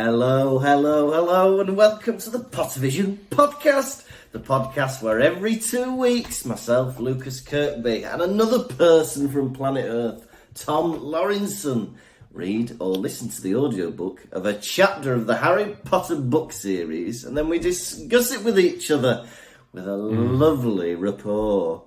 Hello, hello, hello, and welcome to the Pottervision podcast. The podcast where every 2 weeks, myself, Lukas, Kirkby, and another person from planet Earth, Tom Lawrenson, read or listen to the audiobook of a chapter of the Harry Potter book series, and then we discuss it with each other with a lovely rapport.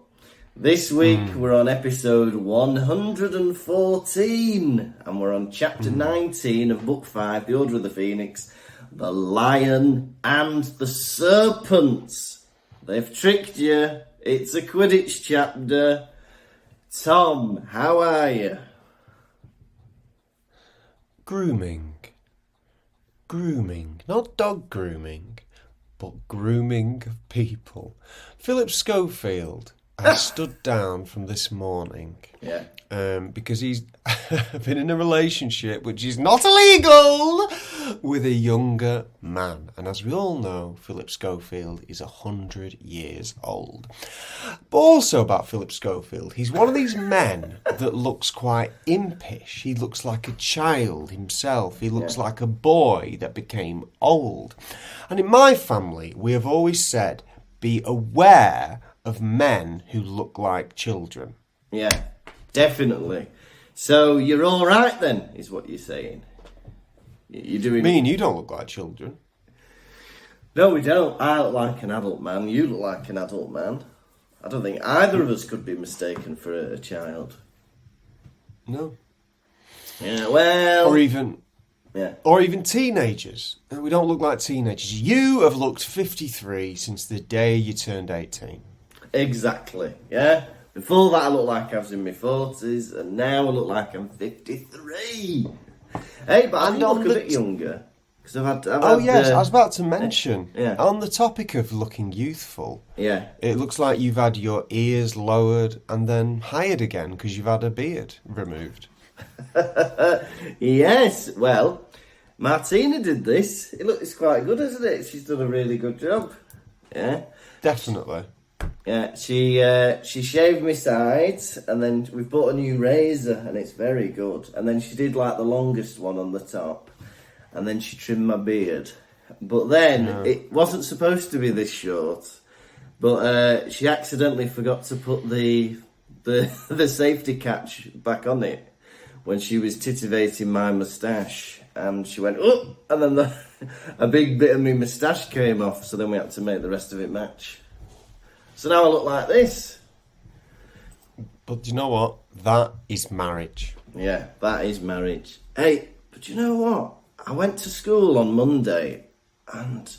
This week we're on episode 114, and we're on chapter 19 of book 5, The Order of the Phoenix, The Lion and the Serpent. They've tricked you. It's a quidditch chapter. Tom, how are you? Grooming. Not dog grooming, but grooming of people. Philip Schofield has stood down from this morning. Yeah. Because he's been in a relationship which is not illegal with a younger man. And as we all know, Philip Schofield is 100 years old. But also about Philip Schofield, he's one of these men that looks quite impish. He looks like a child himself. He looks like a boy that became old. And in my family, we have always said, be aware of men who look like children. Yeah, definitely. So you're all right then, is what you're saying. You're doing. Me and you don't look like children. No, we don't. I look like an adult man. You look like an adult man. I don't think either of us could be mistaken for a child. No. Yeah, well. Or even teenagers. We don't look like teenagers. You have looked 53 since the day you turned 18. Exactly, yeah. Before that I looked like I was in my 40s, and now I look like I'm 53. Hey, but I look a bit younger. Cause I've had, I was about to mention, on the topic of looking youthful, it looks like you've had your ears lowered and then hired again because you've had a beard removed. Yes, well, Martina did this. It's quite good, isn't it? She's done a really good job. Yeah. Definitely. Yeah, she shaved my sides, and then we bought a new razor, and it's very good. And then she did like the longest one on the top, and then she trimmed my beard. But then it wasn't supposed to be this short, but she accidentally forgot to put the safety catch back on it when she was titivating my moustache, and she went oh, and then a big bit of my moustache came off. So then we had to make the rest of it match. So now I look like this. But you know what? That is marriage. Yeah, that is marriage. Hey, but you know what? I went to school on Monday, and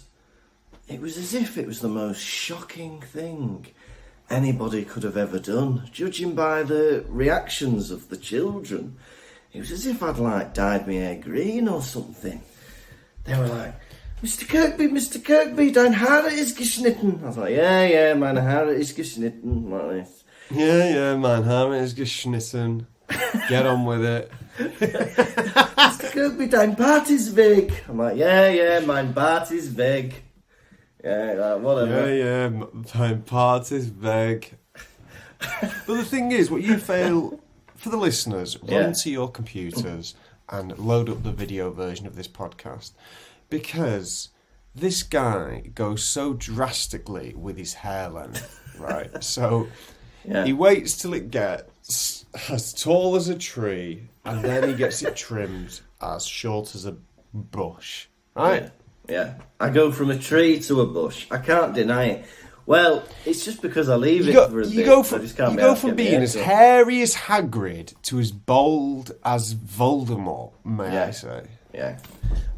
it was as if it was the most shocking thing anybody could have ever done, judging by the reactions of the children. It was as if I'd like dyed my hair green or something. They were like, Mr. Kirkby, dein Haar ist geschnitten. I was like, yeah, mein Haar ist geschnitten. Like this. Yeah, mein Haar ist geschnitten. Get on with it. Mr. Kirkby, dein Bart ist weg. I'm like, yeah, mein Bart ist weg. Yeah, like, whatever. Yeah, dein Bart ist weg. But the thing is, what you fail, for the listeners, run to your computers and load up the video version of this podcast. Because this guy goes so drastically with his hair length, right? So he waits till it gets as tall as a tree, and then he gets it trimmed as short as a bush, right? Yeah. I go from a tree to a bush. I can't deny it. Well, it's just because I leave it for a bit. You go from being as hairy as Hagrid to as bold as Voldemort, may I say. Yeah.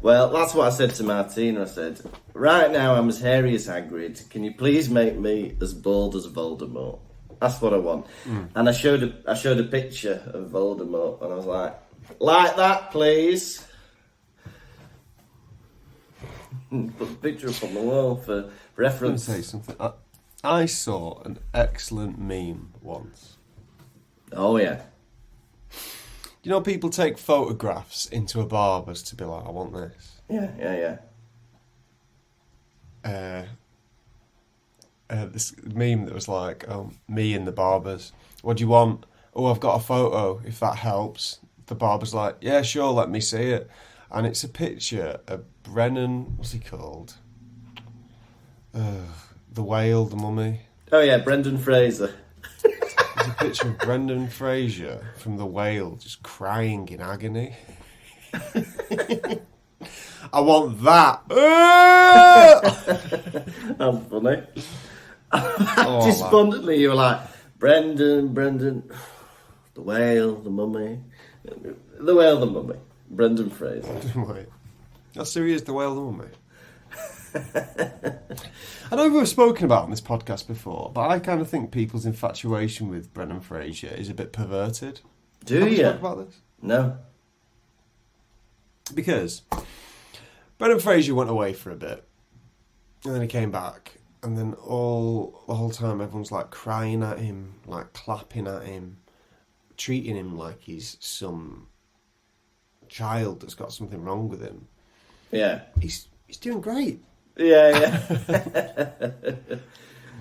Well, that's what I said to Martina. I said, right now I'm as hairy as Hagrid. Can you please make me as bald as Voldemort? That's what I want. And I showed a picture of Voldemort, and I was like that, please. Put the picture up on the wall for reference. Let me say something. I saw an excellent meme once. Oh, yeah. You know, people take photographs into a barber's to be like, I want this. Yeah. This meme that was like, me in the barber's. What do you want? Oh, I've got a photo, if that helps. The barber's like, yeah, sure, let me see it. and it's a picture of Brennan. What's he called? The whale, the mummy. Oh yeah, Brendan Fraser. There's a picture of Brendan Fraser from The Whale, just crying in agony. I want that. That's funny. Oh, Despondently, you were like, Brendan, the whale, the mummy. The whale, the mummy. Brendan Fraser. Wait. That's serious, The Whale, the mummy. I know we've spoken about on this podcast before, but I kind of think people's infatuation with Brendan Fraser is a bit perverted. Do Have we you? spoken about this? No. Because Brendan Fraser went away for a bit, and then he came back, and then the whole time everyone's like crying at him, like clapping at him, treating him like he's some child that's got something wrong with him. Yeah. He's doing great. Yeah.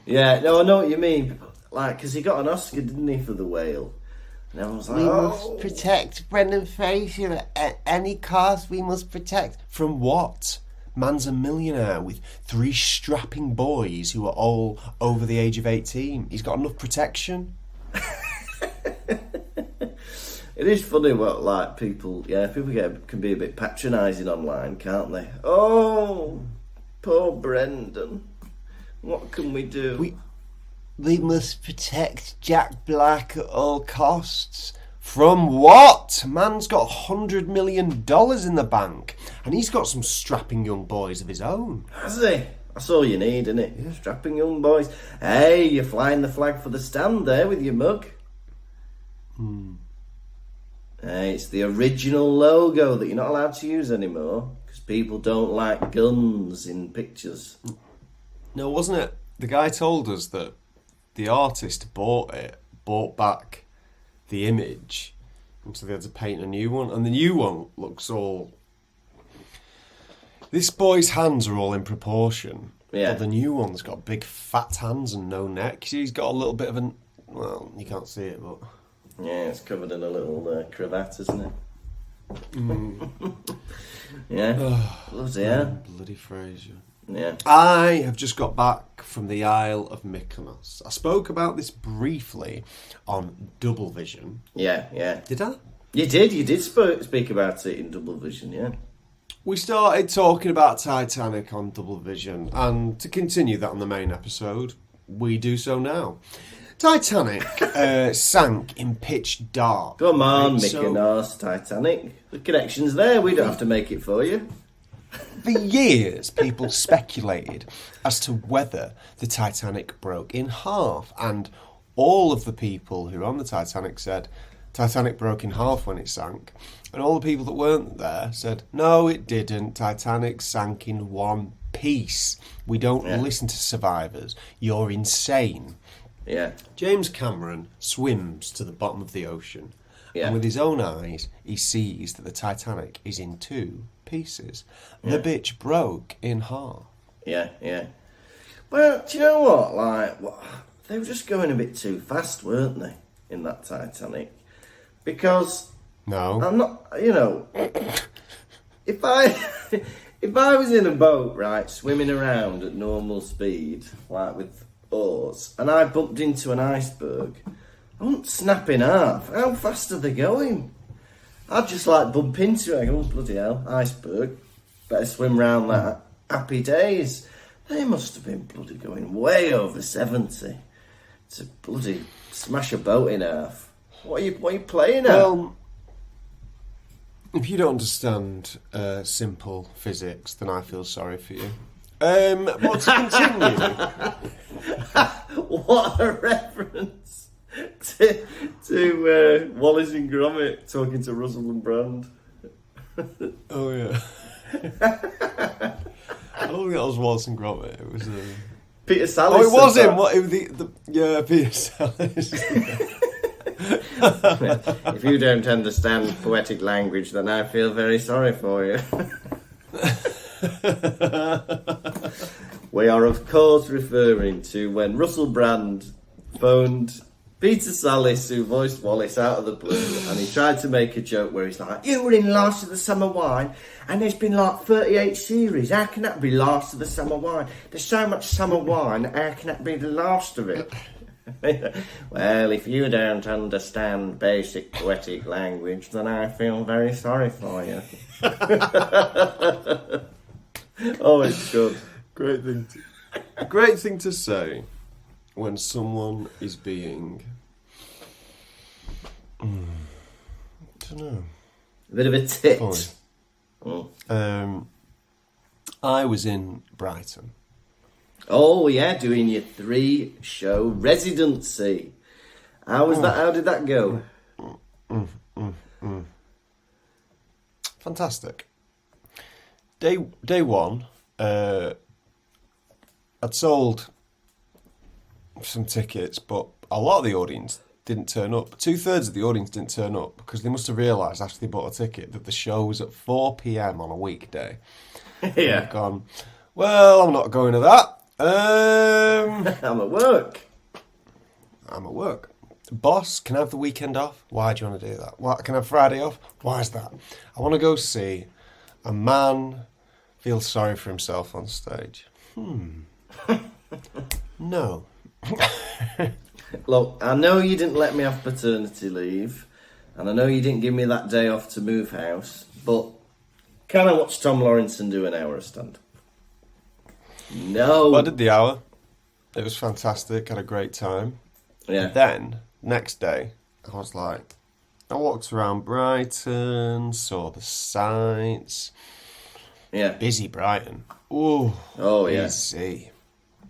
Yeah, no, I know what you mean. Like, because he got an Oscar, didn't he, for The Whale? And everyone's like, We must protect Brendan Fraser at any cost. We must protect. From what? Man's a millionaire with 3 strapping boys who are all over the age of 18. He's got enough protection. It is funny what, like, people can be a bit patronising online, can't they? Oh, poor Brendan. What can we do? We must protect Jack Black at all costs. From what? Man's got $100 million in the bank, and he's got some strapping young boys of his own. Has he? That's all you need, isn't it? Yeah. Strapping young boys. Hey, you're flying the flag for the stand there with your mug. Hey, it's the original logo that you're not allowed to use anymore because people don't like guns in pictures. No, wasn't it? The guy told us that the artist bought back the image, and so they had to paint a new one, and the new one looks all... This boy's hands are all in proportion, but the new one's got big fat hands and no neck. He's got a little bit of an... Well, you can't see it, but... Yeah, it's covered in a little cravat, isn't it? Yeah. Bloody hell. Bloody Fraser. Yeah. I have just got back from the Isle of Mykonos. I spoke about this briefly on Double Vision. Yeah. Did I? You did speak about it in Double Vision, yeah. We started talking about Titanic on Double Vision, and to continue that on the main episode, we do so now. Titanic sank in pitch dark. Come on, Mykonos, Titanic. The connection's there, we don't have to make it for you. For years, people speculated as to whether the Titanic broke in half, and all of the people who were on the Titanic said Titanic broke in half when it sank, and all the people that weren't there said, no, it didn't. Titanic sank in one piece. We don't listen to survivors. You're insane. Yeah. James Cameron swims to the bottom of the ocean, and with his own eyes, he sees that the Titanic is in 2 pieces. The bitch broke in half. Yeah. Well, do you know what? Like, they were just going a bit too fast, weren't they, in that Titanic? Because No. I'm not, if I was in a boat, right, swimming around at normal speed, like with oars, and I bumped into an iceberg, I wouldn't snap in half. How fast are they going? I'd just like bump into it. I go, oh, bloody hell, iceberg. Better swim round that. Happy days. They must have been bloody going way over 70 to bloody smash a boat in half. What are you playing at? Well, if you don't understand simple physics, then I feel sorry for you. But to continue... What a reference to Wallace and Gromit talking to Russell and Brand. Oh, yeah. I don't think that was Wallace and Gromit. It was... Peter Sallis. Oh, it was him. What? Peter Sallis. If you don't understand poetic language, then I feel very sorry for you. We are, of course, referring to when Russell Brand phoned Peter Sallis, who voiced Wallace out of the blue, and he tried to make a joke where he's like, you were in Last of the Summer Wine, and there's been like 38 series. How can that be Last of the Summer Wine? There's so much summer wine, how can that be the last of it? Well, if you don't understand basic poetic language, then I feel very sorry for you. Oh, it's good. Great thing to say when someone is being, I don't know, A bit of a tit. I was in Brighton. Oh yeah, doing your 3-show residency. How was that? How did that go? Fantastic. Day one, I'd sold some tickets, but a lot of the audience didn't turn up. 2/3 of the audience didn't turn up because they must have realised after they bought a ticket that the show was at 4 p.m. on a weekday. Yeah. I've gone, well, I'm not going to that. I'm at work. I'm at work. Boss, can I have the weekend off? Why do you want to do that? What, can I have Friday off? Why is that? I want to go see a man feel sorry for himself on stage. No. Look, I know you didn't let me have paternity leave, and I know you didn't give me that day off to move house, but can I watch Tom Lawrenson do an hour of stand? No. Well, I did the hour. It was fantastic. Had a great time. Yeah. And then, next day, I was like, I walked around Brighton, saw the sights. Yeah. Busy Brighton. Ooh. Oh, yeah. Busy.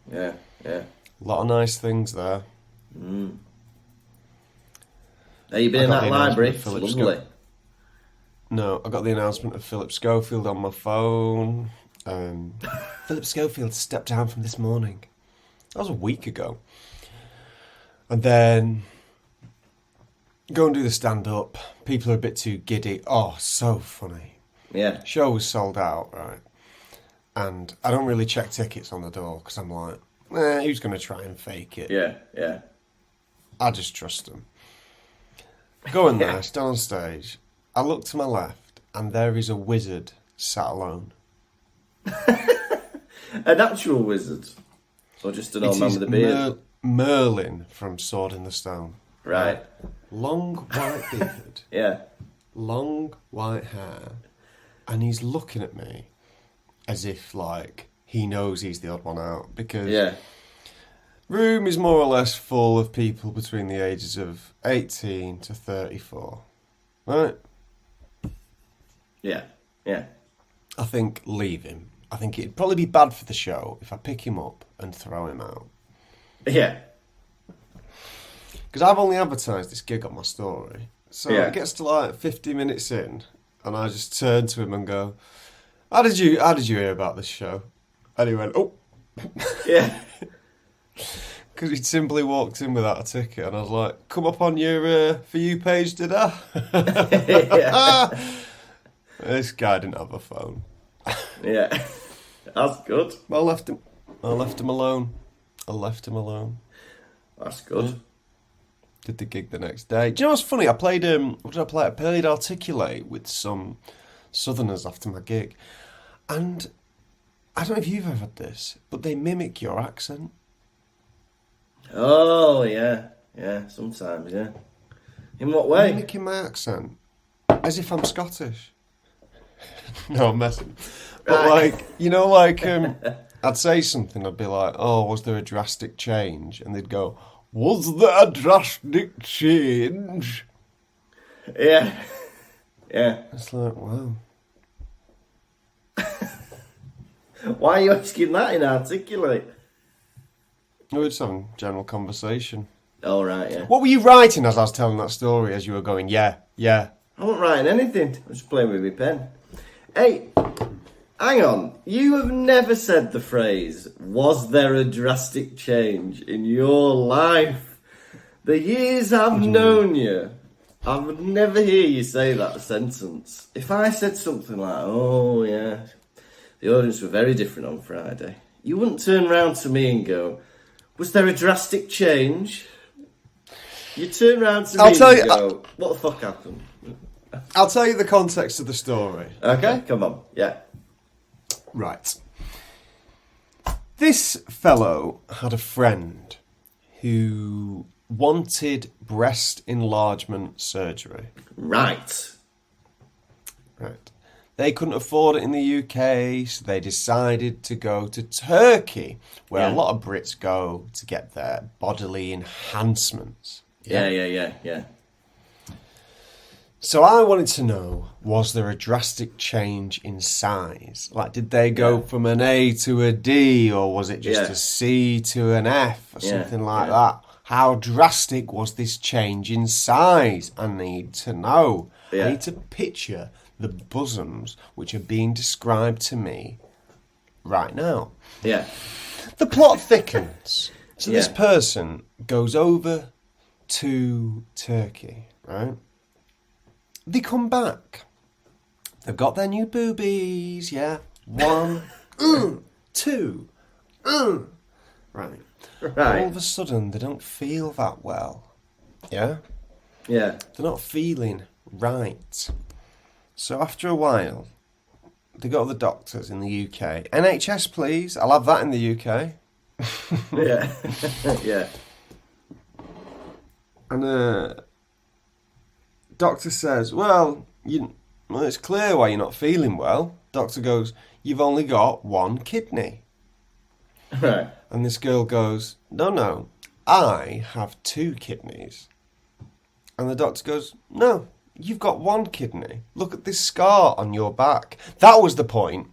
Yeah, yeah. A lot of nice things there. Have you been in that library? It's Philip lovely. No, I got the announcement of Philip Schofield on my phone. Philip Schofield stepped down from this morning. That was a week ago. And then go and do the stand-up. People are a bit too giddy. Oh, so funny. Yeah. Show was sold out, right? And I don't really check tickets on the door because I'm like, who's going to try and fake it? Yeah, yeah. I just trust them. Going there, stand on stage. I look to my left, and there is a wizard sat alone. An actual wizard? Or just an old man with a beard? Merlin from Sword in the Stone. Right. Long white beard. Yeah. Long white hair. And he's looking at me as if, like, he knows he's the odd one out. Because room is more or less full of people between the ages of 18 to 34. Right? Yeah, yeah. I think leave him. I think it'd probably be bad for the show if I pick him up and throw him out. Yeah. Because I've only advertised this gig on my story. So it gets to like 50 minutes in, and I just turn to him and go, How did you hear about this show? And he went, oh. Yeah. Because he'd simply walked in without a ticket, and I was like, come up on your For You page, did I? This guy didn't have a phone. Yeah. That's good. I left him alone. That's good. Yeah. Did the gig the next day. Do you know what's funny? I played, what did I play? I played Articulate with some Southerners after my gig. And I don't know if you've ever had this, but they mimic your accent. Oh, yeah. Yeah, sometimes, yeah. In what way? Mimicking my accent. As if I'm Scottish. No, I'm messing. But like, you know, like, I'd say something, I'd be like, oh, was there a drastic change? And they'd go, was there a drastic change? Yeah. Yeah. It's like, wow. Why are you asking that in Articulate? We're just having general conversation. Oh, right, yeah. What were you writing as I was telling that story, as you were going, yeah? I wasn't writing anything. I was just playing with my pen. Hey, hang on. You have never said the phrase, was there a drastic change in your life? The years I've known you, I would never hear you say that sentence. If I said something like, oh, yeah, the audience were very different on Friday, you wouldn't turn round to me and go, was there a drastic change? You turn round to I'll me tell and you- go, what the fuck happened? I'll tell you the context of the story. Okay, come on. Yeah. Right. This fellow had a friend who wanted breast enlargement surgery. Right. Right. They couldn't afford it in the UK, so they decided to go to Turkey, where a Yeah. lot of Brits go to get their bodily enhancements. Yeah. So I wanted to know, was there a drastic change in size? Like, did they go from an A to a D, or was it just a C to an F, or something like that? How drastic was this change in size? I need to know. Yeah. I need to picture the bosoms which are being described to me right now. Yeah. The plot thickens. So this Yeah. person goes over to Turkey, right? They come back. They've got their new boobies, yeah. 1, 2, right. All of a sudden, they don't feel that well, yeah? Yeah. They're not feeling right. So after a while, they go to the doctors in the UK. NHS, please. I'll have that in the UK. Yeah. Yeah. And doctor says, well, it's clear why you're not feeling well. Doctor goes, you've only got 1 kidney. Right. And this girl goes, no, I have 2 kidneys. And the doctor goes, no, you've got 1 kidney. Look at this scar on your back. That was the point.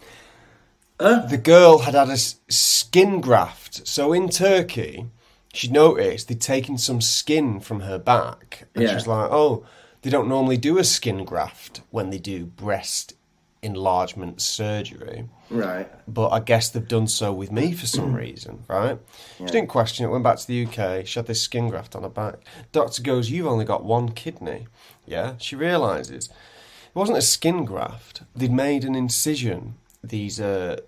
The girl had a skin graft. So in Turkey, she noticed they'd taken some skin from her back. And she was like, oh, they don't normally do a skin graft when they do breast enlargement surgery. Right. But I guess they've done so with me for some reason, right? She didn't question it, went back to the UK, she had this skin graft on her back. Doctor goes, you've only got 1 kidney. Yeah? She realises it wasn't a skin graft. They'd made an incision, these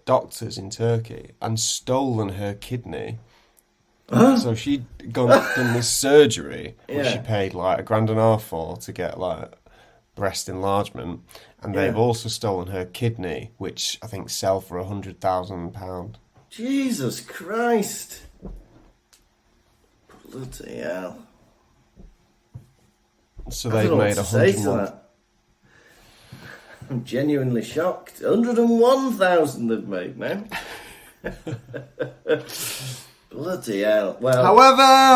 doctors in Turkey, and stolen her kidney. So she'd done this surgery, which she paid like $1.5 for to get like breast enlargement, and they've also stolen her kidney, which I think sell for £100,000. Jesus Christ. Bloody hell. So I they've don't know made what to say to 101. that. I'm genuinely shocked. 101,000 they've made now. Bloody hell. Well,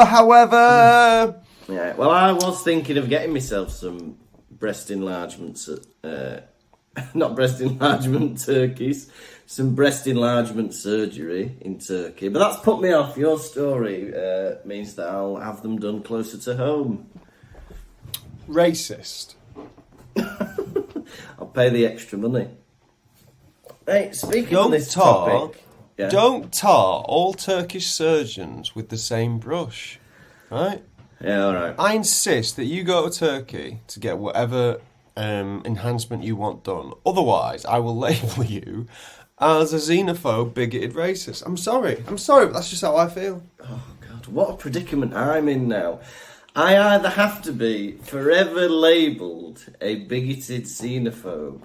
However, yeah. Well, I was thinking of getting myself some breast enlargements. Not breast enlargement turkeys. Some breast enlargement surgery in Turkey. But that's put me off. Your story means that I'll have them done closer to home. racist. I'll pay the extra money. Hey, speaking Don't of this tar, topic... Yeah. don't tar all Turkish surgeons with the same brush, right? Yeah, all right. I insist that you go to Turkey to get whatever enhancement you want done. Otherwise, I will label you as a xenophobe, bigoted racist. I'm sorry, but that's just how I feel. Oh, God, what a predicament I'm in now. I either have to be forever labelled a bigoted xenophobe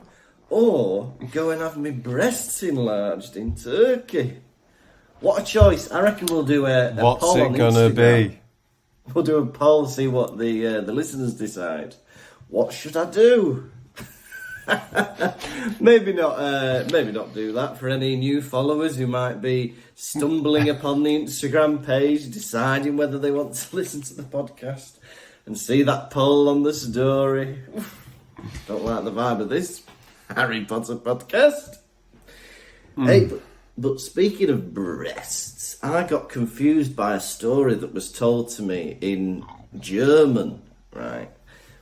or go and have my breasts enlarged in Turkey. What a choice. I reckon we'll do a What's poll it on gonna Instagram. be? We'll do a poll, see what the listeners decide. What should I do? Maybe not do that for any new followers who might be stumbling upon the Instagram page, deciding whether they want to listen to the podcast and see that poll on the story. Don't like the vibe of this Harry Potter podcast. Hey, but speaking of breasts, I got confused by a story that was told to me in German, right?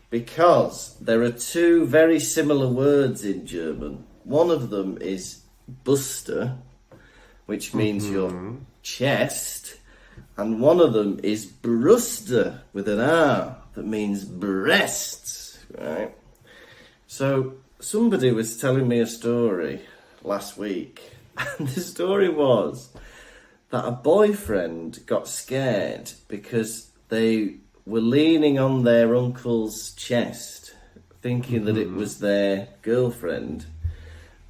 Because there are 2 very similar words in German. One of them is Buster, which means your chest, and one of them is Bruster with an R that means breasts, right? So somebody was telling me a story last week, and the story was that a boyfriend got scared because they were leaning on their uncle's chest, thinking that it was their girlfriend.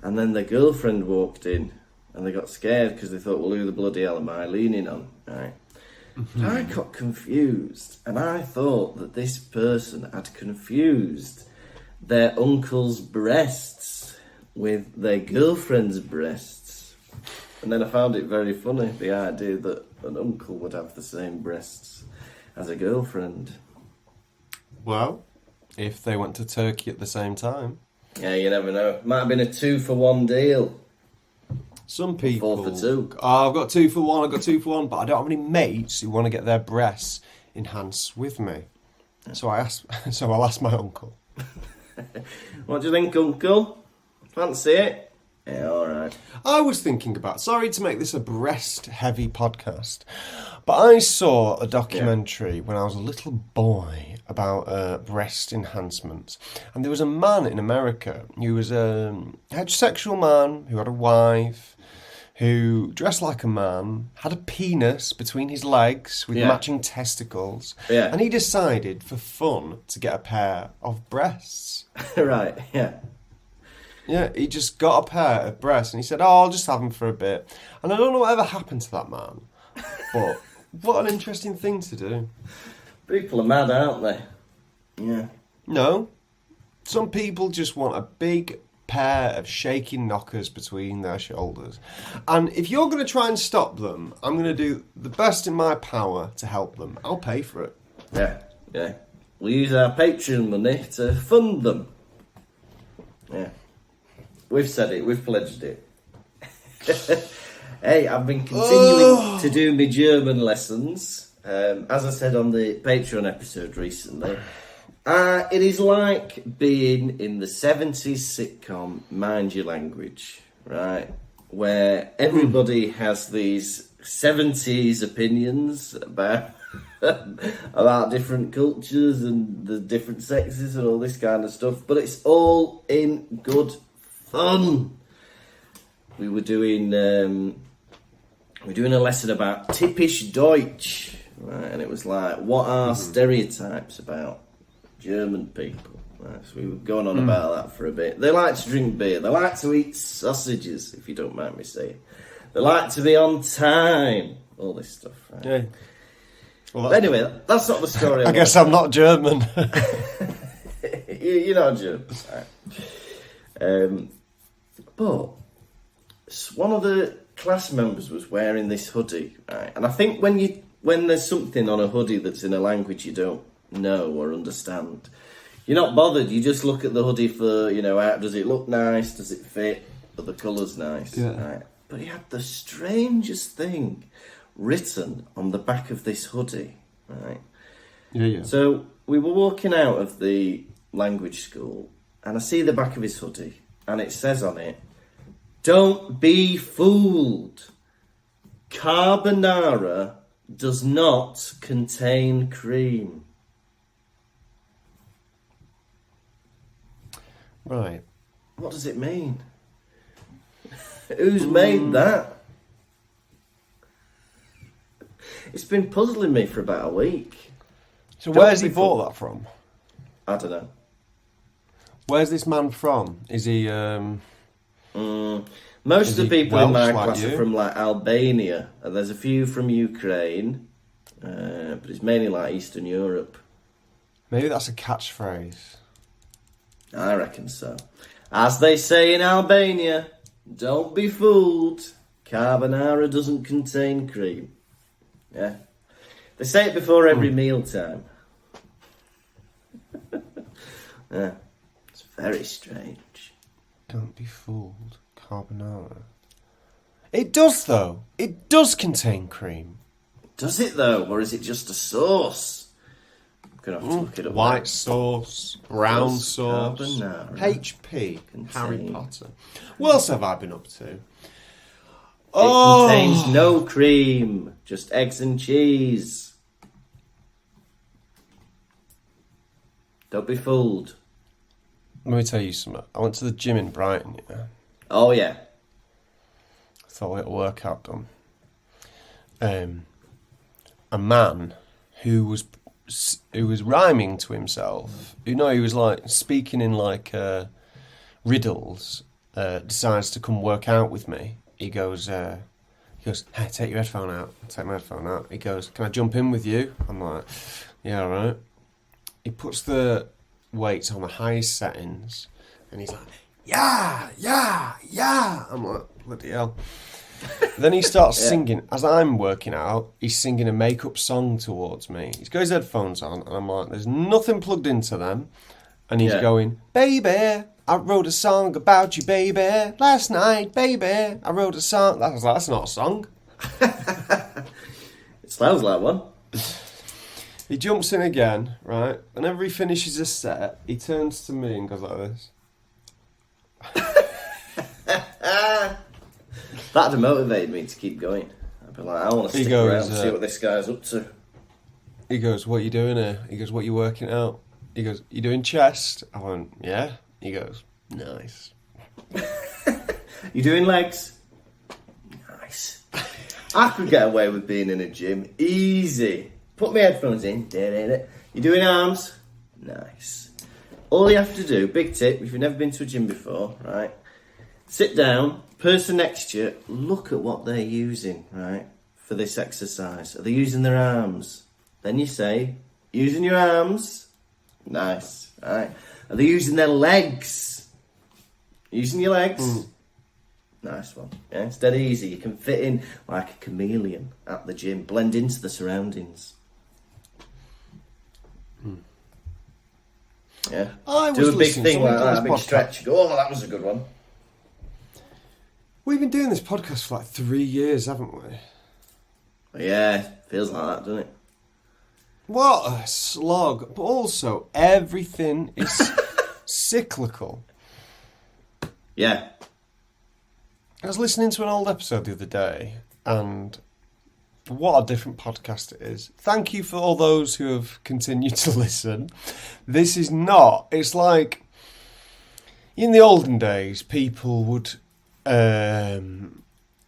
And then the girlfriend walked in, and they got scared because they thought, well, who the bloody hell am I leaning on, right? But I got confused, and I thought that this person had confused their uncle's breasts with their girlfriend's breasts. And then I found it very funny, the idea that an uncle would have the same breasts as a girlfriend. Well, if they went to Turkey at the same time. Yeah, you never know. Might have been a 2-for-1 deal. Some people... 4 for 2. Oh, I've got 2 for 1, I've got 2 for 1, but I don't have any mates who want to get their breasts enhanced with me. So I'll ask my uncle. What do you think, Uncle? Fancy it? Yeah, alright. I was thinking about, sorry to make this a breast-heavy podcast, but I saw a documentary when I was a little boy about breast enhancements. And there was a man in America who was a heterosexual man who had a wife, who dressed like a man, had a penis between his legs with matching testicles, and he decided for fun to get a pair of breasts. Right, yeah. Yeah, he just got a pair of breasts and he said, I'll just have them for a bit. And I don't know whatever happened to that man, but what an interesting thing to do. People are mad, aren't they? Yeah. No, some people just want a big pair of shaking knockers between their shoulders. And if you're going to try and stop them, I'm going to do the best in my power to help them. I'll pay for it. Yeah, yeah. We'll use our Patreon money to fund them. Yeah. We've said it, we've pledged it. Hey, I've been continuing to do my German lessons. As I said on the Patreon episode recently, it is like being in the 70s sitcom Mind Your Language, right? Where everybody has these 70s opinions about about different cultures and the different sexes and all this kind of stuff, but it's all in good fun. We were doing a lesson about typisch Deutsch, right? And it was like, what are stereotypes about German people? Right? So we were going on about that for a bit. They like to drink beer. They like to eat sausages, if you don't mind me saying. They like to be on time. All this stuff, right? Yeah. Well, but anyway, that's not the story. I guess I'm not German. You're not German, right? But one of the class members was wearing this hoodie, right? And I think when there's something on a hoodie that's in a language you don't know or understand, you're not bothered. You just look at the hoodie for, does it look nice? Does it fit? Are the colours nice? Yeah. Right? But he had the strangest thing written on the back of this hoodie, right? Yeah. So we were walking out of the language school, and I see the back of his hoodie, and it says on it, "Don't be fooled. Carbonara does not contain cream." Right. What does it mean? Who's made that? It's been puzzling me for about a week. So where's he bought that from? I don't know. Where's this man from? Is he... Most of the people in my class you? are from Albania, and there's a few from Ukraine, but it's mainly Eastern Europe. Maybe that's a catchphrase. I reckon so. As they say in Albania, don't be fooled. Carbonara doesn't contain cream. Yeah. They say it before every mealtime. Yeah. It's very strange. Don't be fooled. Carbonara. It does, though. It does contain cream. Does it, though? Or is it just a sauce? I'm going to have to look it up. White sauce, brown sauce, carbonara HP, Harry Potter. What else have I been up to? It contains no cream, just eggs and cheese. Don't be fooled. Let me tell you something. I went to the gym in Brighton, yeah. Oh, yeah. I thought a little workout done. A man who was rhyming to himself. He was like speaking in like riddles. Decides to come work out with me. He goes, hey, take your headphone out. I take my headphone out. He goes, can I jump in with you? I'm like, yeah, all right. He puts the weights on the highest settings, and he's like, yeah. I'm like, bloody hell. Then he starts singing. As I'm working out, he's singing a make-up song towards me. He's got his headphones on, and I'm like, there's nothing plugged into them. And he's going, baby, I wrote a song about you, baby. Last night, baby, I wrote a song. I was like, that's not a song. It sounds like one. He jumps in again, right? Whenever he finishes his set, he turns to me and goes like this. That'd have motivated me to keep going. I'd be like, I want to stick around and see what this guy's up to. He goes, what are you doing here? He goes, what are you working out? He goes, you doing chest? I went, yeah. He goes, nice. You doing legs? Nice. I could get away with being in a gym. Easy. Put my headphones in. You doing arms? Nice. All you have to do, big tip, if you've never been to a gym before, right? Sit down, person next to you, look at what they're using, right, for this exercise. Are they using their arms? Then you say, using your arms? Nice, right? Are they using their legs? Using your legs? Nice one. Yeah, it's dead easy. You can fit in like a chameleon at the gym, blend into the surroundings. Yeah. Do a big thing like that, a big stretch. Go, oh, that was a good one. We've been doing this podcast for like 3 years, haven't we? Yeah, feels like that, doesn't it? What a slog. But also, everything is cyclical. Yeah. I was listening to an old episode the other day, and what a different podcast it is. Thank you for all those who have continued to listen. This is not... It's like... In the olden days, people would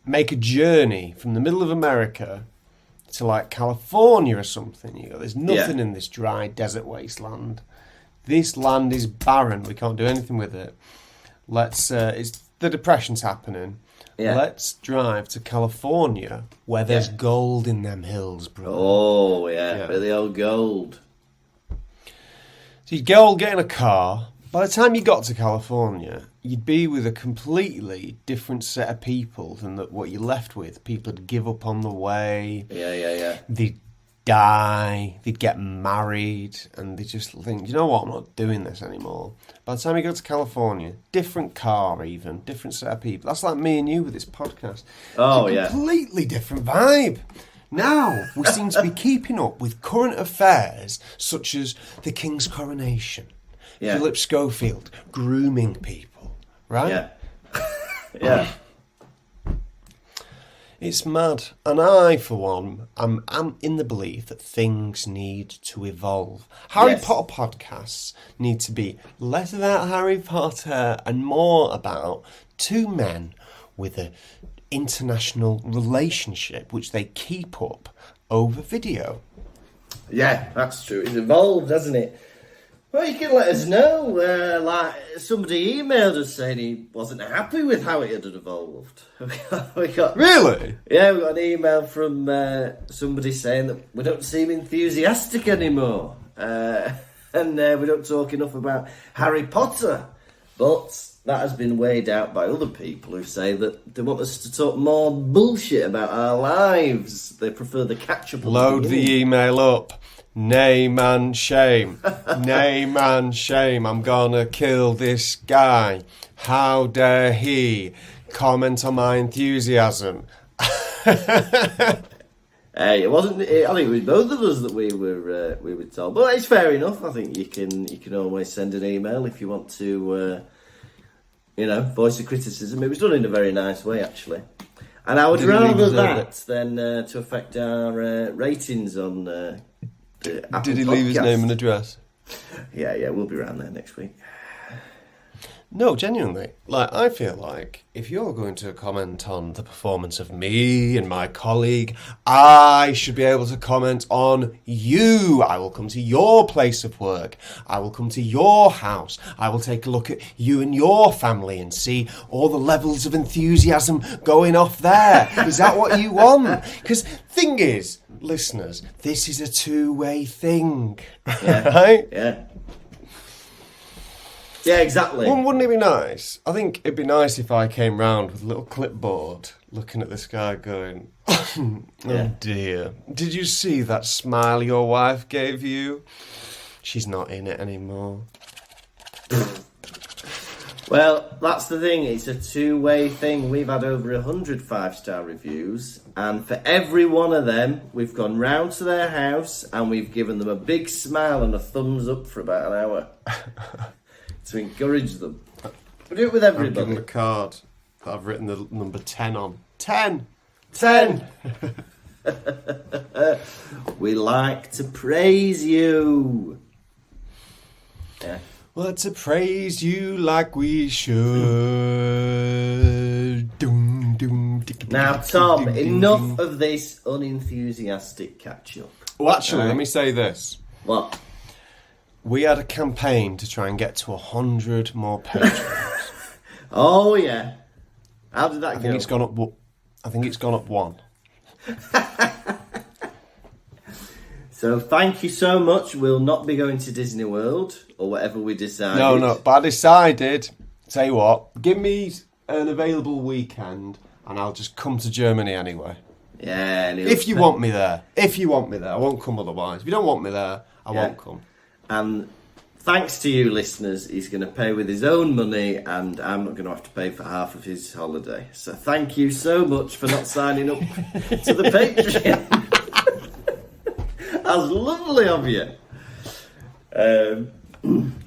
make a journey from the middle of America to like California or something. You go, there's nothing in this dry desert wasteland. This land is barren. We can't do anything with it. It's the depression's happening. Yeah. Let's drive to California where there's gold in them hills, bro. Oh, yeah. Really old gold. So you'd get in a car. By the time you got to California, you'd be with a completely different set of people than what you're left with. People would give up on the way. Yeah. They'd die. They'd get married. And they just think, you know what, I'm not doing this anymore. By the time you go to California, different car even, different set of people. That's like me and you with this podcast. Oh, it's a completely different vibe. Now, we seem to be keeping up with current affairs such as the King's coronation. Yeah. Philip Schofield grooming people, right? Yeah. It's mad. And I, for one, am in the belief that things need to evolve. Harry Potter podcasts need to be less about Harry Potter and more about two men with an international relationship which they keep up over video. Yeah, that's true. It's evolved, hasn't it? Well, you can let us know. Like somebody emailed us saying he wasn't happy with how it had evolved. we got Really? Yeah, we got an email from somebody saying that we don't seem enthusiastic anymore, and we don't talk enough about Harry Potter. But that has been weighed out by other people who say that they want us to talk more bullshit about our lives. They prefer the catch-up. Load the email up. Nay, man, shame. Nay, man, shame. I'm gonna kill this guy. How dare he comment on my enthusiasm? Hey, it wasn't. I think it was both of us that we were told. But it's fair enough. I think you can always send an email if you want to, voice a criticism. It was done in a very nice way, actually. And I would rather that than to affect our ratings on. Did he leave his name and address? Yeah, we'll be around there next week. No, genuinely. Like, I feel like if you're going to comment on the performance of me and my colleague, I should be able to comment on you. I will come to your place of work. I will come to your house. I will take a look at you and your family and see all the levels of enthusiasm going off there. Is that what you want? Because thing is, listeners, this is a two-way thing. Yeah. Right? Yeah. Yeah, exactly. Well, wouldn't it be nice? I think it'd be nice if I came round with a little clipboard, looking at this guy going, oh dear, did you see that smile your wife gave you? She's not in it anymore. Well, that's the thing. It's a two-way thing. We've had over 100 five-star reviews, and for every one of them, we've gone round to their house and we've given them a big smile and a thumbs up for about an hour. To encourage them. We do it with I've everybody. given them a card that I've written the number 10 on. 10! 10! We like to praise you. Yeah. Well, to praise you like we should. Doom, doom, Now, Tom, enough of this unenthusiastic catch-up. Well, actually, let me say this. What? We had a campaign to try and get to 100 more patrons. Oh, yeah. How did that I go? think it's gone up. I think it's gone up one. So thank you so much. We'll not be going to Disney World or whatever we decided. No. But I decided. Tell you what, give me an available weekend, and I'll just come to Germany anyway. Yeah. And If you want me there, I won't come otherwise. If you don't want me there, I won't come. And thanks to you listeners, he's going to pay with his own money, and I'm not going to have to pay for half of his holiday. So thank you so much for not signing up to the Patreon. That's lovely of you.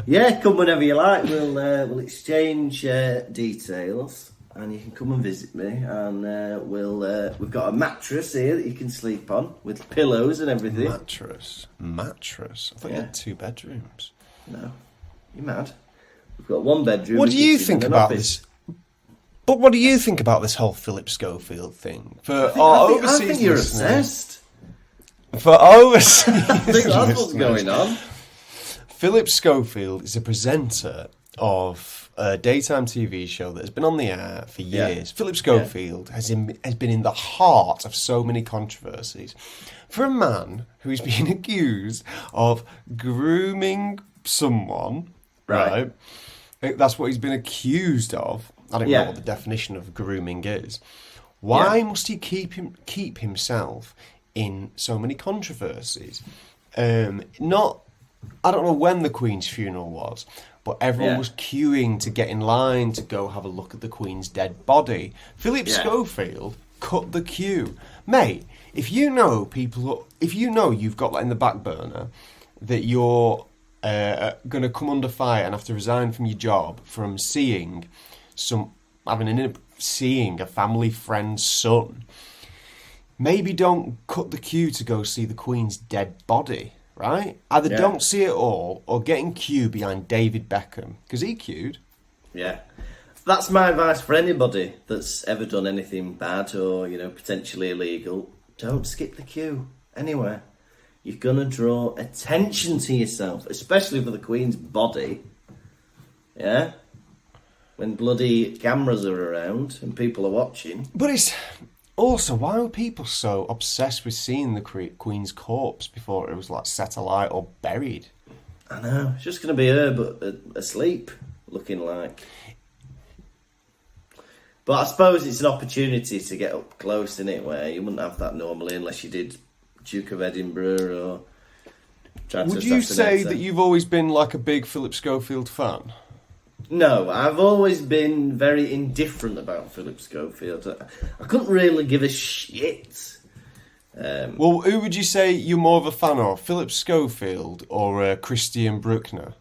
Yeah, come whenever you like. We'll exchange details, and you can come and visit me. And we've got a mattress here that you can sleep on with pillows and everything. Mattress. I thought you had 2 bedrooms. No, you're mad. We've got 1 bedroom. What do you think about this? But what do you think about this whole Philip Schofield thing? For I think you're obsessed. For overseas I think that's what's going on. Philip Schofield is a presenter of a daytime TV show that has been on the air for years. Philip Schofield has been in the heart of so many controversies. For a man who is being accused of grooming someone, right? That's what he's been accused of. I don't know what the definition of grooming is. Why must he keep himself in so many controversies? I don't know when the Queen's funeral was, but everyone was queuing to get in line to go have a look at the Queen's dead body. Philip Schofield cut the queue. Mate, if you know you've got that in the back burner, that you're going to come under fire and have to resign from your job from seeing a family friend's son, maybe don't cut the queue to go see the Queen's dead body, right? Either don't see it all, or get in queue behind David Beckham, because he queued. Yeah. That's my advice for anybody that's ever done anything bad or, potentially illegal. Don't skip the queue anywhere. You're going to draw attention to yourself, especially for the Queen's body. Yeah? When bloody cameras are around and people are watching. But it's... Also, why were people so obsessed with seeing the Queen's corpse before it was set alight or buried? I know. It's just going to be her, but asleep, looking like. But I suppose it's an opportunity to get up close, in it, where you wouldn't have that normally unless you did Duke of Edinburgh or tried to Would you say assassinate that you've always been a big Philip Schofield fan? No, I've always been very indifferent about Philip Schofield. I couldn't really give a shit. Well, who would you say you're more of a fan of, Philip Schofield or Christian Bruckner?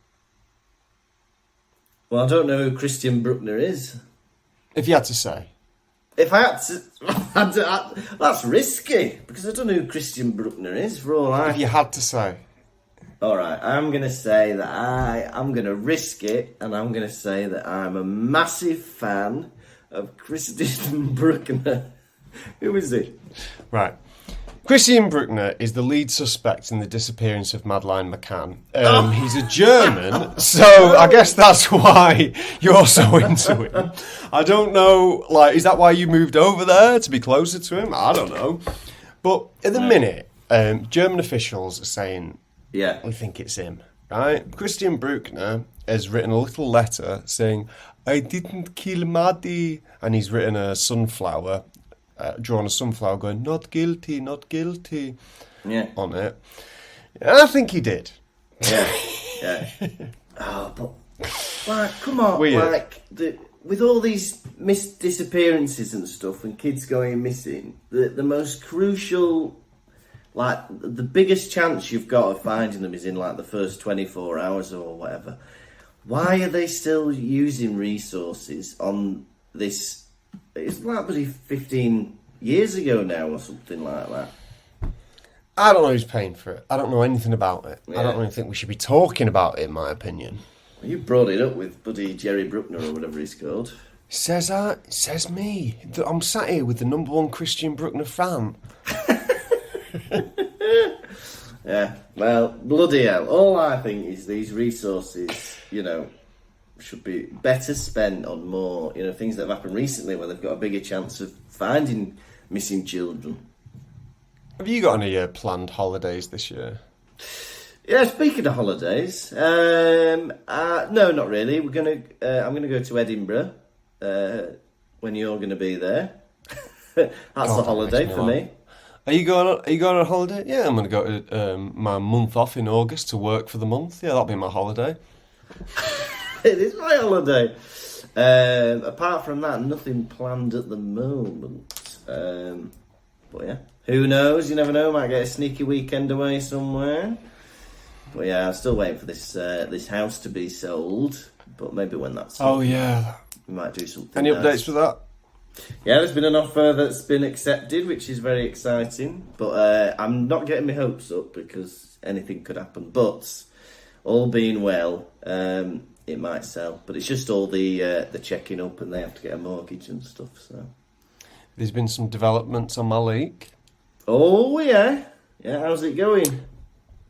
Well, I don't know who Christian Bruckner is. If you had to say. If I had to... that's risky, because I don't know who Christian Bruckner is, for all I... If you had to say. All right, I'm going to say that I'm going to risk it, and I'm going to say that I'm a massive fan of Christian Bruckner. Who is he? Right. Christian Bruckner is the lead suspect in the disappearance of Madeleine McCann. He's a German, so I guess that's why you're so into him. I don't know, like, is that why you moved over there, to be closer to him? I don't know. But at the minute, German officials are saying, we think it's him, right? Christian Bruckner has written a little letter saying, I didn't kill Maddie. And he's written a sunflower, drawn a sunflower going, not guilty on it. And I think he did. Yeah. Oh, but, like, come on. Weird. Like, with all these disappearances and stuff and kids going missing, the most crucial, like, the biggest chance you've got of finding them is in, like, the first 24 hours or whatever. Why are they still using resources on this? It's like 15 years ago now or something like that. I don't know who's paying for it. I don't know anything about it. Yeah. I don't really think we should be talking about it, in my opinion. You brought it up with buddy Jerry Bruckner or whatever he's called. Says me. I'm sat here with the #1 Christian Bruckner fan. Yeah, well, bloody hell. All I think is these resources, should be better spent on more, things that have happened recently where they've got a bigger chance of finding missing children. Have you got any planned holidays this year? Yeah, speaking of holidays, no, not really. I'm gonna go to Edinburgh when you're gonna be there. That's a holiday for me. Are you going on holiday? Yeah, I'm going to go to my month off in August to work for the month. Yeah, that'll be my holiday. It is my holiday. Apart from that, nothing planned at the moment. But yeah, who knows? You never know. Might get a sneaky weekend away somewhere. But yeah, I'm still waiting for this house to be sold. But maybe when that's sold, we might do something. Any nice. updates for that? Yeah, there's been an offer that's been accepted, which is very exciting. But I'm not getting my hopes up because anything could happen. But all being well, it might sell. But it's just all the checking up, and they have to get a mortgage and stuff. So there's been some developments on my leak. Oh yeah, how's it going?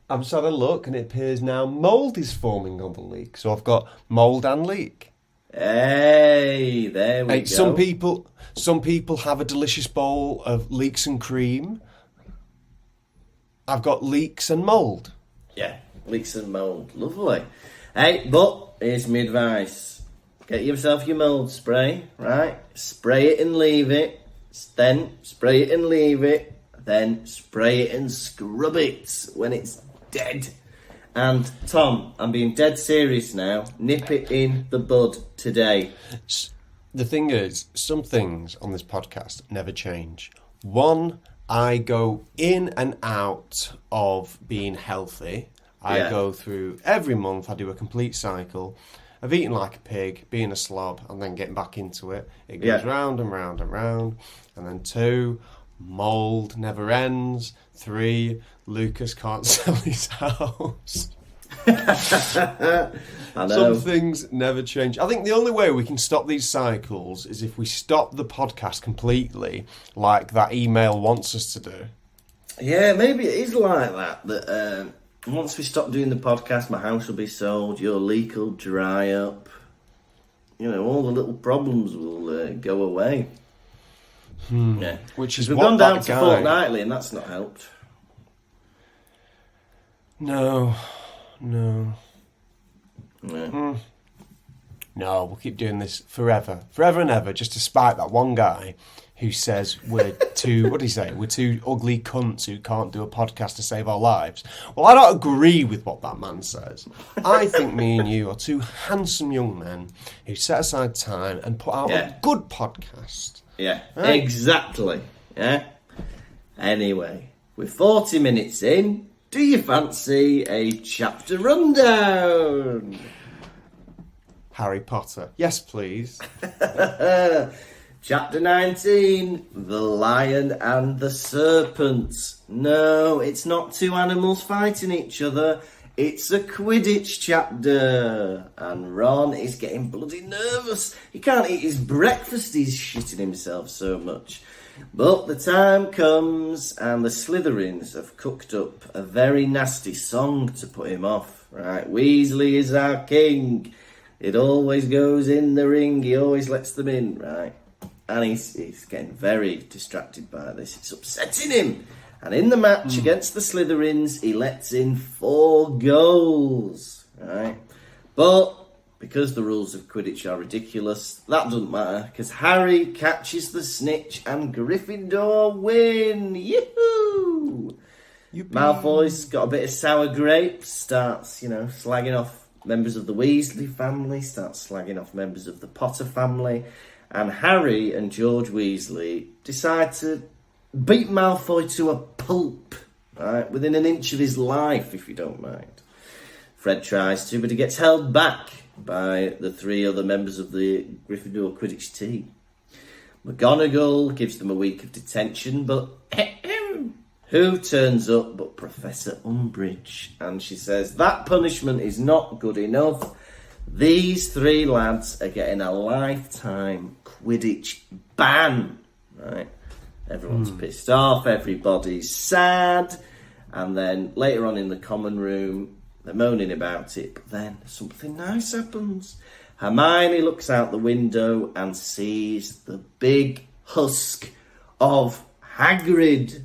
I've just had a look, and it appears now mould is forming on the leak. So I've got mould and leak. Hey, there we go. Some people have a delicious bowl of leeks and cream. I've got leeks and mould. Yeah, leeks and mould. Lovely. Hey, but here's my advice. Get yourself your mould spray, right? Spray it and leave it. Then spray it and leave it. Then spray it and scrub it when it's dead. And Tom, I'm being dead serious now. Nip it in the bud today. The thing is, some things on this podcast never change. One, I go in and out of being healthy. I go through, every month I do a complete cycle of eating like a pig, being a slob, and then getting back into it. It goes round and round and round. And then 2, mould never ends. 3, Lukas can't sell his house. I know. Some things never change. I think the only way we can stop these cycles is if we stop the podcast completely, like that email wants us to do. Yeah, maybe it is like that. That once we stop doing the podcast, my house will be sold, your leak will dry up. All the little problems will go away. Yeah, Which is we've what gone down that to guy... fortnightly, and that's not helped. No. Yeah. No, we'll keep doing this forever and ever, just to spite that one guy who says we're two, what did he say? We're two ugly cunts who can't do a podcast to save our lives. Well, I don't agree with what that man says. I think me and you are two handsome young men who set aside time and put out a good podcast. Yeah, right? Exactly. Yeah. Anyway, we're 40 minutes in. Do you fancy a chapter rundown? Harry Potter. Yes, please. Chapter 19, The Lion and the Serpent. No, it's not two animals fighting each other. It's a Quidditch chapter, and Ron is getting bloody nervous. He can't eat his breakfast, he's shitting himself so much. But the time comes, and the Slytherins have cooked up a very nasty song to put him off. Right, Weasley is our king. It always goes in the ring, he always lets them in, right? And he's getting very distracted by this. It's upsetting him. And in the match against the Slytherins, he lets in 4 goals, right? But because the rules of Quidditch are ridiculous, that doesn't matter, because Harry catches the snitch and Gryffindor win. Yoo-hoo! Malfoy's got a bit of sour grapes, starts, slagging off members of the Weasley family, starts slagging off members of the Potter family, and Harry and George Weasley decide to beat Malfoy to a pulp, right, within an inch of his life, if you don't mind. Fred tries to, but he gets held back by the 3 other members of the Gryffindor Quidditch team. McGonagall gives them a week of detention, but who turns up but Professor Umbridge? And she says, that punishment is not good enough. These 3 lads are getting a lifetime Quidditch ban, right? Everyone's pissed off, everybody's sad, and then later on in the common room, they're moaning about it, but then something nice happens. Hermione looks out the window and sees the big husk of Hagrid.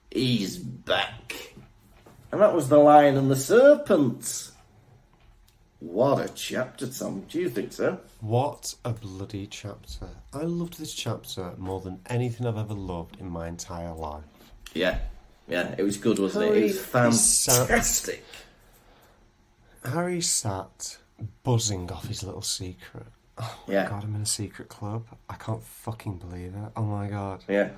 He's back. And that was The Lion and the Serpent. What a chapter, Tom. Do you think so? What a bloody chapter. I loved this chapter more than anything I've ever loved in my entire life. Yeah, it was good, wasn't it? It was fantastic. Harry sat buzzing off his little secret. Oh my God, I'm in a secret club. I can't fucking believe it. Oh my God. Yeah.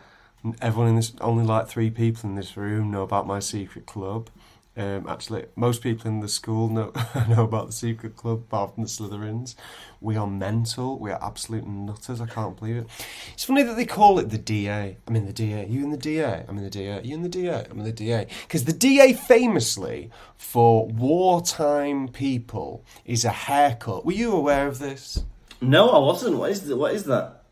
Everyone in this, only like 3 people in this room know about my secret club. Actually, most people in the school know about the secret club, apart from the Slytherins. We are mental. We are absolute nutters. I can't believe it. It's funny that they call it the DA. I'm in the DA. You in the DA? I'm in the DA. You in the DA? I'm in the DA. Because the DA, famously, for wartime people, is a haircut. Were you aware of this? No, I wasn't. What is that?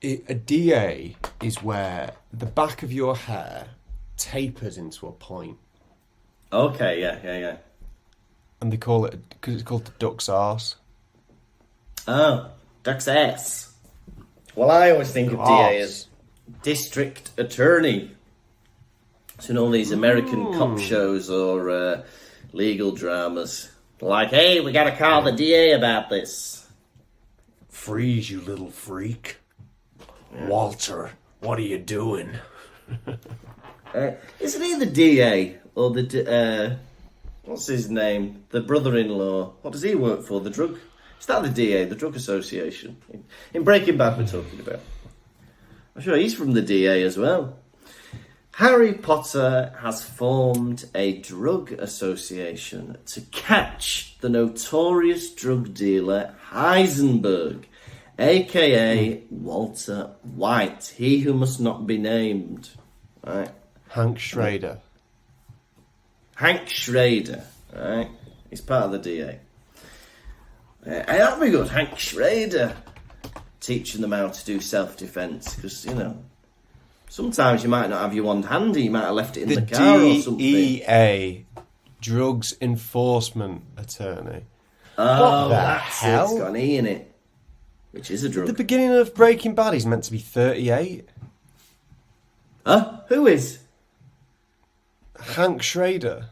A DA is where the back of your hair tapers into a point. Okay, yeah. And they call it, because it's called the duck's arse. Oh, duck's ass. Well, I always think of DA as district attorney. So in all these American cop shows or legal dramas, like, hey, we gotta call the DA about this. Freeze, you little freak. Walter, what are you doing? Isn't he the DA? Or the, what's his name? The brother-in-law. What does he work for? The drug... Is that the DA, the Drug Association? In Breaking Bad we're talking about. I'm sure he's from the DA as well. Harry Potter has formed a drug association to catch the notorious drug dealer Heisenberg, a.k.a. Walter White, he who must not be named. Right? Hank Schrader. Hank Schrader, right? He's part of the DA. That'd be good, Hank Schrader. Teaching them how to do self-defence, because, sometimes you might not have your wand handy, you might have left it in the car or something. DEA, Drugs Enforcement Attorney. Oh, what the that's hell? It's got an E in it, which is a drug. At the beginning of Breaking Bad, he's meant to be 38. Huh? Who is? Hank Schrader.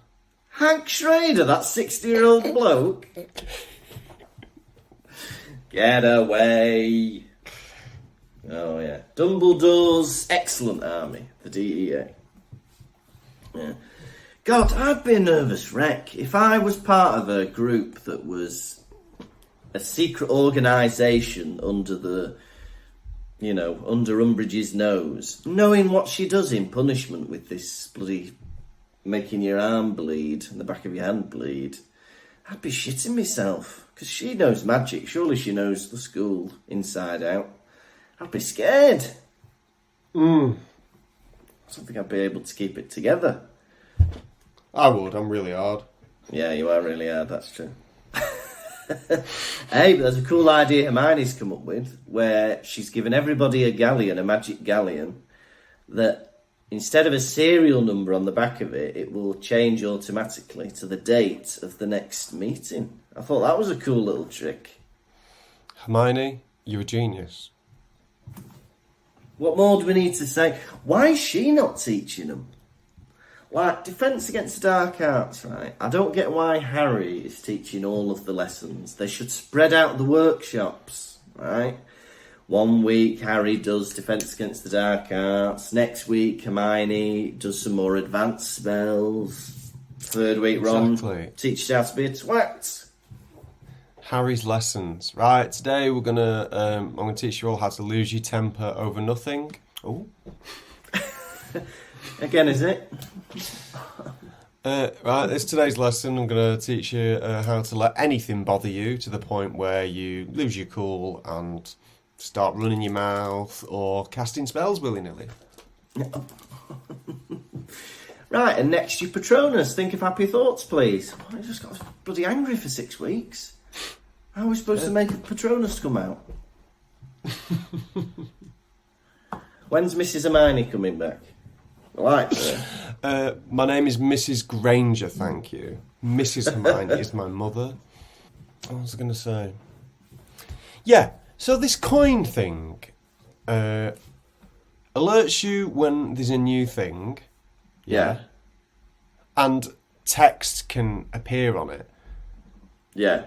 Hank Schrader, that 60-year-old bloke? Get away. Oh, yeah. Dumbledore's excellent army, the DEA. Yeah. God, I'd be a nervous wreck. If I was part of a group that was a secret organisation under under Umbridge's nose, knowing what she does in punishment with this bloody making your arm bleed and the back of your hand bleed, I'd be shitting myself. Because she knows magic. Surely she knows the school inside out. I'd be scared. I don't think I'd be able to keep it together. I would. I'm really hard. Yeah, you are really hard, that's true. Hey, but there's a cool idea Hermione's come up with, where she's given everybody a galleon, a magic galleon, that instead of a serial number on the back of it, it will change automatically to the date of the next meeting. I thought that was a cool little trick. Hermione, you're a genius. What more do we need to say? Why is she not teaching them? Like, Defence Against the Dark Arts, right? I don't get why Harry is teaching all of the lessons. They should spread out the workshops, right? 1 week, Harry does Defence Against the Dark Arts. Next week, Hermione does some more advanced spells. 3rd week, Ron teaches how to be a twat. Harry's lessons. Right, today I'm gonna teach you all how to lose your temper over nothing. Oh. Again, is it? Right, it's today's lesson. I'm going to teach you how to let anything bother you to the point where you lose your cool and start running your mouth or casting spells willy-nilly. Right, and next your Patronus. Think of happy thoughts, please. Well, I just got bloody angry for 6 weeks. How are we supposed to make a Patronus come out? When's Mrs. Hermione coming back? I like her. My name is Mrs. Granger, thank you. Mrs. Hermione is my mother. What was I going to say? Yeah, so this coin thing alerts you when there's a new thing. Yeah. And text can appear on it. Yeah.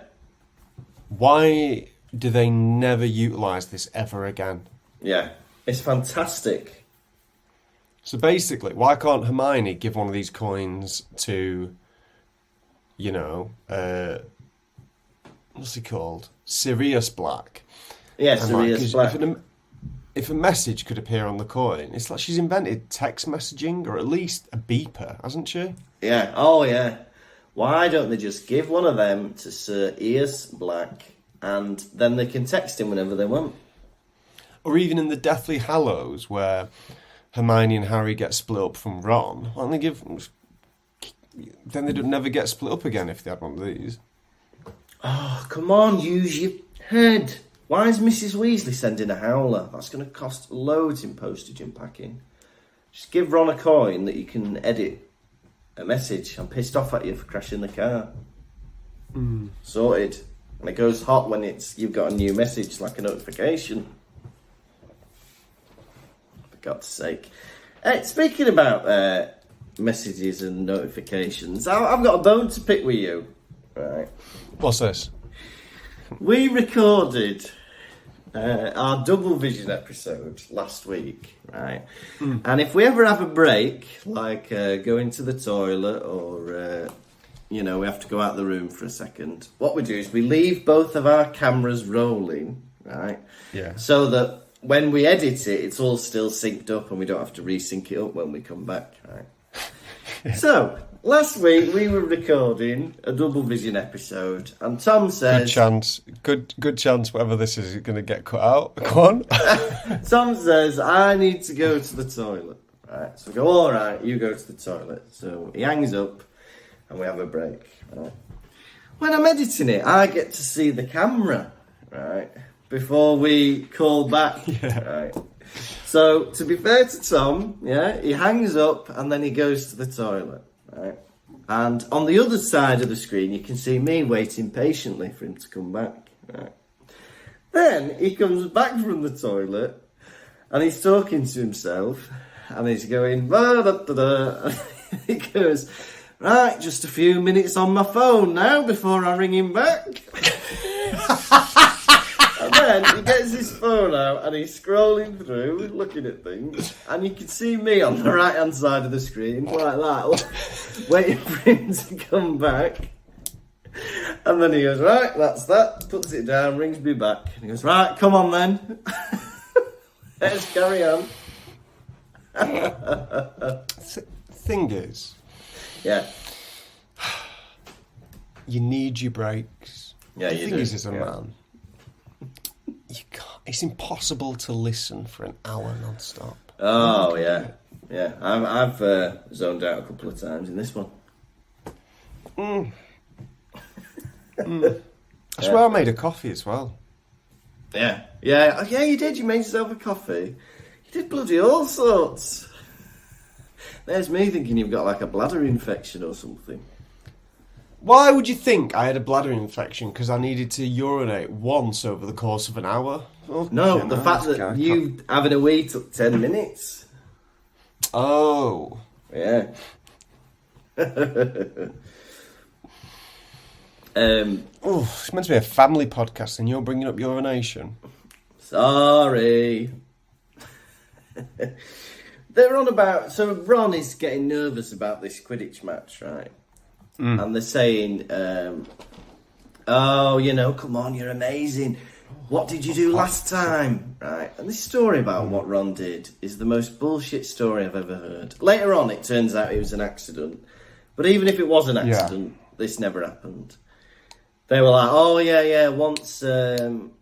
Why do they never utilise this ever again? Yeah. It's fantastic. So basically, why can't Hermione give one of these coins to, what's he called? Sirius Black. Yeah, Sirius Black. If a message could appear on the coin, it's like she's invented text messaging, or at least a beeper, hasn't she? Yeah, oh yeah. Why don't they just give one of them to Sirius Black, and then they can text him whenever they want? Or even in the Deathly Hallows, where Hermione and Harry get split up from Ron, why don't they give... Then they'd never get split up again if they had one of these. Oh, come on, use your head. Why is Mrs. Weasley sending a howler? That's going to cost loads in postage and packing. Just give Ron a coin that you can edit a message. I'm pissed off at you for crashing the car. Sorted. And it goes hot when you've got a new message, like a notification. For God's sake. Speaking about messages and notifications, I've got a bone to pick with you. Right. What's this? We recorded our Double Vision episode last week, right? And if we ever have a break, like going to the toilet or, we have to go out of the room for a second, what we do is we leave both of our cameras rolling, right? Yeah. So that when we edit it, it's all still synced up and we don't have to resync it up when we come back, right? So, last week we were recording a Double Vision episode, and Tom says... Good chance whatever this is going to get cut out. Go on. Tom says, I need to go to the toilet. Right, so we go, all right, you go to the toilet. So he hangs up, and we have a break. Right. When I'm editing it, I get to see the camera, right, before we call back, right. So, to be fair to Tom, he hangs up and then he goes to the toilet, right? And on the other side of the screen, you can see me waiting patiently for him to come back, right? Then he comes back from the toilet and he's talking to himself and he's going, da-da-da-da. He goes, right, just a few minutes on my phone now before I ring him back. And then he gets his phone out and he's scrolling through, looking at things, and you can see me on the right-hand side of the screen, like that, waiting for him to come back. And then he goes, right, that's that, puts it down, rings me back, and he goes, right, come on then. Let's carry on. Thing is... Yeah. You need your breaks. Yeah, the you thing do. is, as a man... It's impossible to listen for an hour non-stop. Oh, yeah. Yeah, I've zoned out a couple of times in this one. I swear I made a coffee as well. Yeah, you did. You made yourself a coffee. You did bloody all sorts. There's me thinking you've got like a bladder infection or something. Why would you think I had a bladder infection? Because I needed to urinate once over the course of an hour? No, the fact that you having a wee took 10 minutes. Oh. Yeah. It's meant to be a family podcast and you're bringing up urination. Sorry. They're on about... So Ron is getting nervous about this Quidditch match, right? And they're saying, oh, come on, you're amazing. What did you do last time? Right. And this story about what Ron did is the most bullshit story I've ever heard. Later on, it turns out it was an accident. But even if it was an accident, this never happened. They were like, oh, yeah, once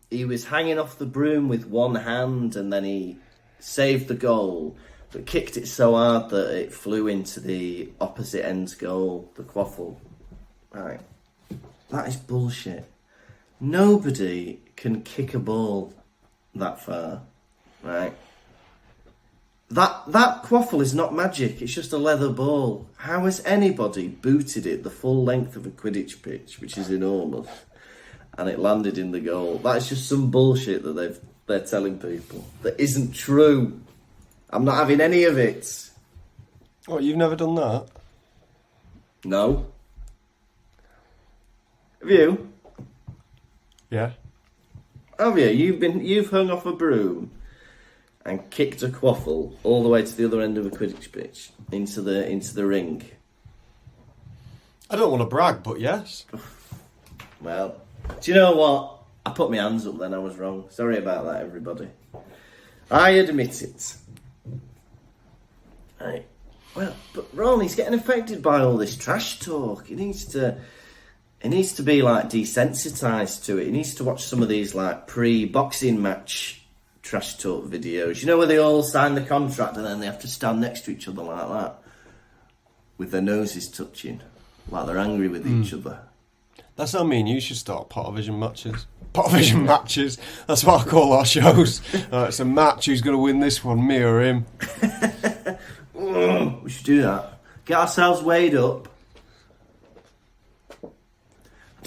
he was hanging off the broom with one hand and then he saved the goal, but kicked it so hard that it flew into the opposite end's goal, the quaffle. Right. That is bullshit. Nobody can kick a ball that far, right? That quaffle is not magic, it's just a leather ball. How has anybody booted it the full length of a Quidditch pitch, which is enormous, and it landed in the goal? That is just some bullshit that they're telling people that isn't true. I'm not having any of it. What, you've never done that? No. Have you? Yeah. Have you? You've hung off a broom and kicked a quaffle all the way to the other end of a Quidditch pitch into the ring. I don't want to brag, but yes. Well, do you know what? I put my hands up then, I was wrong. Sorry about that, everybody. I admit it. Right. Well, but Ron, he's getting affected by all this trash talk. He needs to be like desensitised to it. He needs to watch some of these like pre-boxing match trash talk videos. You know where they all sign the contract and then they have to stand next to each other like that, with their noses touching, like they're angry with each other. That's not mean. You should start Pottervision matches. Pottervision matches. That's what I call our shows. It's a match. Who's going to win this one, me or him? We should do that. Get ourselves weighed up.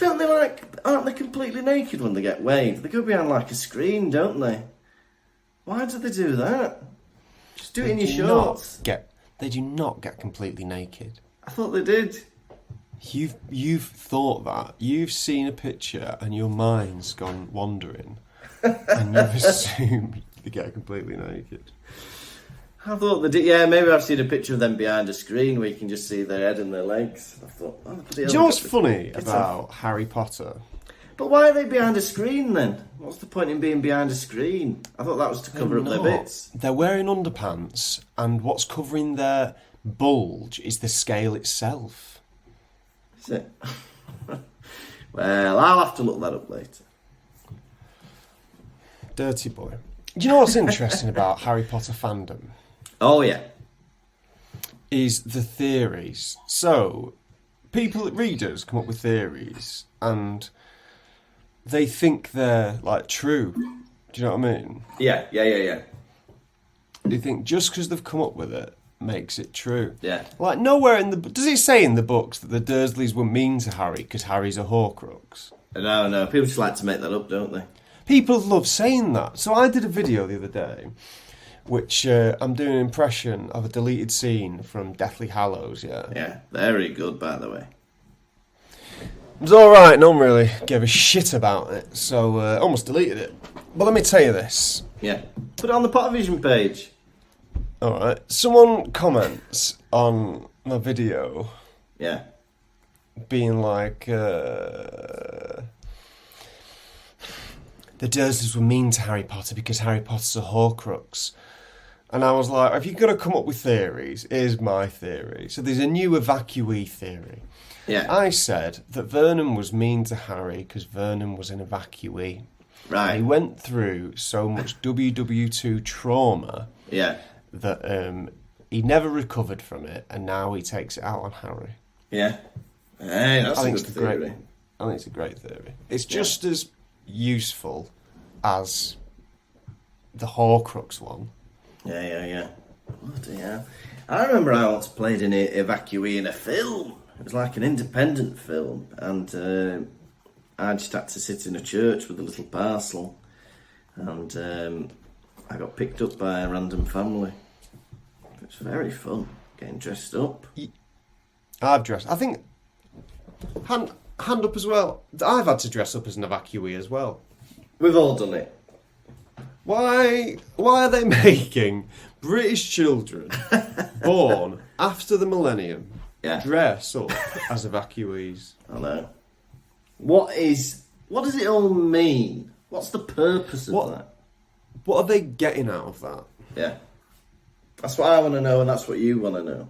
Aren't they completely naked when they get weighed? They go behind like a screen, don't they? Why do they do that? Just do it in your shorts. They do not get completely naked. I thought they did. You've thought that. You've seen a picture and your mind's gone wandering, and you've assumed they get completely naked. I thought they did. Yeah, maybe I've seen a picture of them behind a screen where you can just see their head and their legs. I thought, do you know what's funny about Harry Potter? But why are they behind a screen then? What's the point in being behind a screen? I thought that was to cover up their bits. They're wearing underpants, and what's covering their bulge is the scale itself. Is it? Well, I'll have to look that up later. Dirty boy. Do you know what's interesting about Harry Potter fandom? Oh, yeah. Is the theories. So, readers come up with theories, and they think they're, like, true. Do you know what I mean? Yeah. They think just because they've come up with it makes it true. Yeah. Like, nowhere in the... Does it say in the books that the Dursleys were mean to Harry because Harry's a Horcrux? No. People just like to make that up, don't they? People love saying that. So I did a video the other day, which I'm doing an impression of a deleted scene from Deathly Hallows, yeah? Yeah, very good, by the way. It was alright, no one really gave a shit about it, so almost deleted it. But let me tell you this. Yeah. Put it on the Pottervision page. Alright, someone comments on my video. Yeah. Being like, the Dursleys were mean to Harry Potter because Harry Potter's a Horcrux. And I was like, if you're going to come up with theories, here's my theory. So there's a new evacuee theory. Yeah. I said that Vernon was mean to Harry because Vernon was an evacuee. Right. He went through so much WW2 trauma that he never recovered from it, and now he takes it out on Harry. Yeah. Hey, that's a good theory. I I think it's a great theory. It's just as useful as the Horcrux one. Yeah. Bloody hell. I remember I once played an evacuee in a film. It was like an independent film, and I just had to sit in a church with a little parcel, and I got picked up by a random family. It was very fun, getting dressed up. I've dressed. I think hand up as well. I've had to dress up as an evacuee as well. We've all done it. Why are they making British children born after the millennium dress up as evacuees? I know. What does it all mean? What's the purpose of that? What are they getting out of that? Yeah. That's what I want to know, and that's what you want to know.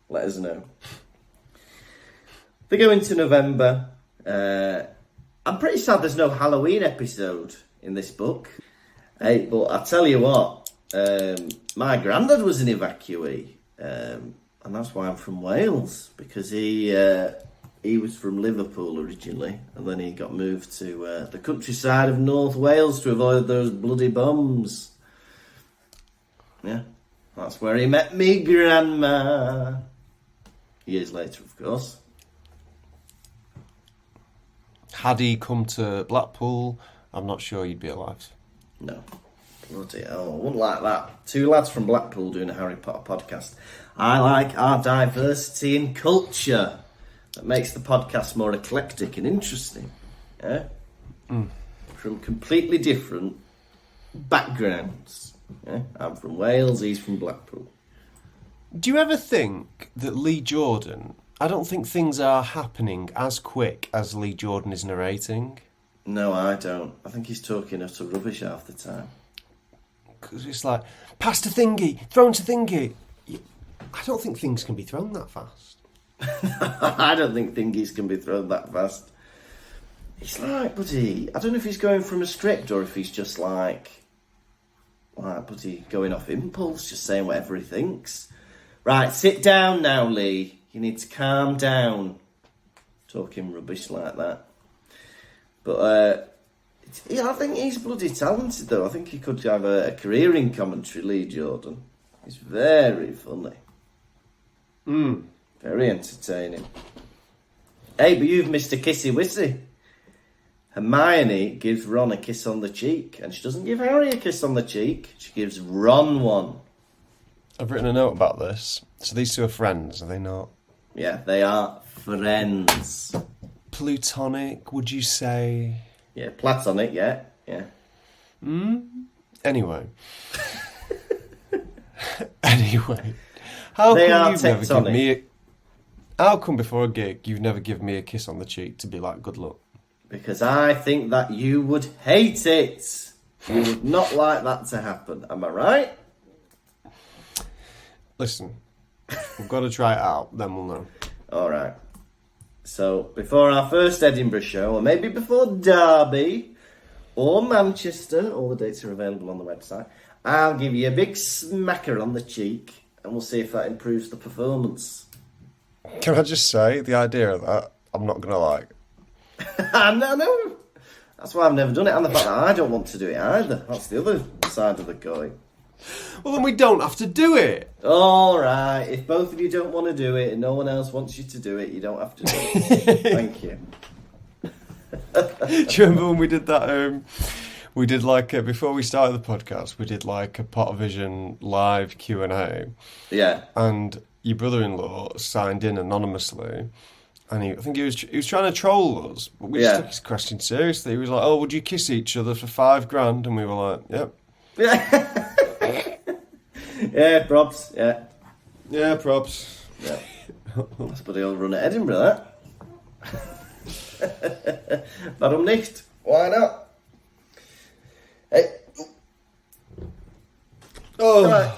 Let us know. They go into November. I'm pretty sad there's no Halloween episode in this book. Hey, but I tell you what, my granddad was an evacuee, and that's why I'm from Wales, because he was from Liverpool originally, and then he got moved to the countryside of North Wales to avoid those bloody bombs. Yeah, that's where he met me grandma. Years later, of course. Had he come to Blackpool, I'm not sure he'd be alive. No. Bloody hell, I wouldn't like that. Two lads from Blackpool doing a Harry Potter podcast. I like our diversity in culture. That makes the podcast more eclectic and interesting. Yeah? From completely different backgrounds. Yeah? I'm from Wales, he's from Blackpool. Do you ever think that Lee Jordan... I don't think things are happening as quick as Lee Jordan is narrating. No, I don't. I think he's talking utter rubbish half the time. Because it's like, pass to thingy, thrown to thingy. I don't think things can be thrown that fast. I don't think thingies can be thrown that fast. He's like, buddy, I don't know if he's going from a script or if he's just like, buddy, going off impulse, just saying whatever he thinks. Right, sit down now, Lee. You need to calm down. Talking rubbish like that. But, I think he's bloody talented, though. I think he could have a career in commentary, Lee Jordan. He's very funny. Very entertaining. Hey, but you've missed a kissy wissy. Hermione gives Ron a kiss on the cheek, and she doesn't give Harry a kiss on the cheek. She gives Ron one. I've written a note about this. So these two are friends, are they not? Yeah, they are friends. Plutonic, would you say? Yeah, platonic, yeah. Anyway. How They come are you've never given tectonic. me how come before a gig you've never given me a kiss on the cheek to be like, good luck? Because I think that you would hate it. You would not like that to happen. Am I right? Listen, we've got to try it out, then we'll know. All right. So, before our first Edinburgh show, or maybe before Derby, or Manchester, all the dates are available on the website, I'll give you a big smacker on the cheek, and we'll see if that improves the performance. Can I just say, the idea of that, I'm not going to like. No. That's why I've never done it, and the fact that I don't want to do it either. That's the other side of the coin. Well, then we don't have to do it. All right. If both of you don't want to do it and no one else wants you to do it, you don't have to do it. Thank you. Do you remember when we did that? We did before we started the podcast, we did like a Pottervision live Q&A. Yeah. And your brother-in-law signed in anonymously. And I think he was trying to troll us, but we just took his question seriously. He was like, "Oh, would you kiss each other for $5,000?" And we were like, "Yep." Yeah. Yeah, props. Yeah. Yeah, props. Yeah. That's bloody old run at Edinburgh, that. Warum nicht? Why not? Hey. Oh. Right.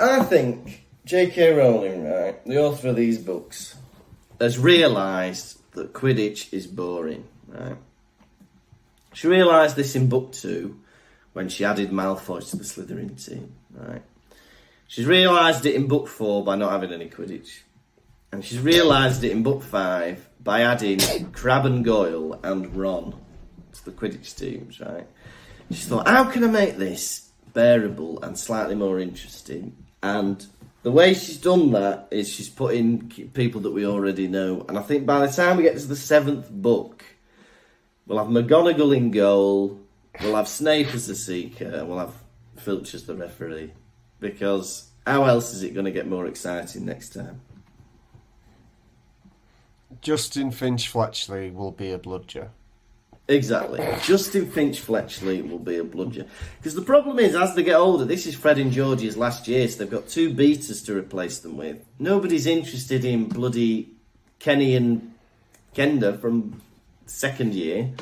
I think J.K. Rowling, right, the author of these books, has realised that Quidditch is boring, right? She realised this in book 2 when she added Malfoy to the Slytherin team, right? She's realised it in book 4 by not having any Quidditch. And she's realised it in book 5 by adding Crabbe and Goyle and Ron to the Quidditch teams, right? She thought, how can I make this bearable and slightly more interesting? And the way she's done that is she's put in people that we already know. And I think by the time we get to the 7th book, we'll have McGonagall in goal, we'll have Snape as the Seeker, and we'll have Filch as the referee. Because how else is it going to get more exciting next time? Justin Finch-Fletchley will be a bludger. Exactly. Justin Finch-Fletchley will be a bludger. Because the problem is, as they get older, this is Fred and George's last year, so they've got 2 beaters to replace them with. Nobody's interested in bloody Kenny and Kenda from second year.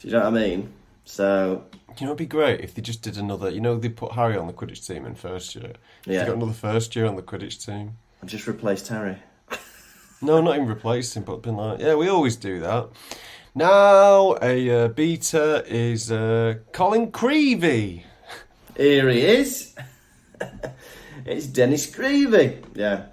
Do you know what I mean? So... You know, it'd be great if they just did another... You know, they put Harry on the Quidditch team in first year. Yeah. They got another first year on the Quidditch team. I just replaced Harry. No, not even replaced him, but been like... Yeah, we always do that. Now, a beta is Colin Creevy. Here he is. It's Dennis Creevy. Yeah.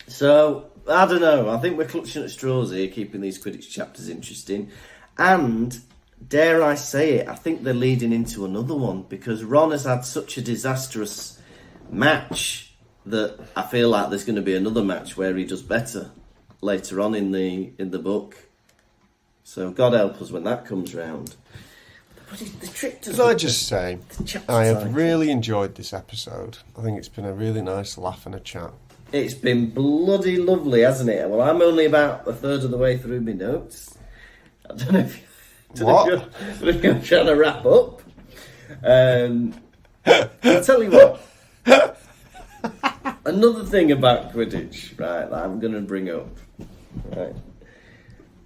So, I don't know. I think we're clutching at straws here, keeping these Quidditch chapters interesting. And, dare I say it, I think they're leading into another one, because Ron has had such a disastrous match that I feel like there's going to be another match where he does better later on in the book. So God help us when that comes round. The trick Can I just say, I have really enjoyed this episode. I think it's been a really nice laugh and a chat. It's been bloody lovely, hasn't it? Well, I'm only about a third of the way through my notes. I don't know if you're trying to wrap up. I'll tell you what. Another thing about Quidditch, right, that I'm going to bring up. Right.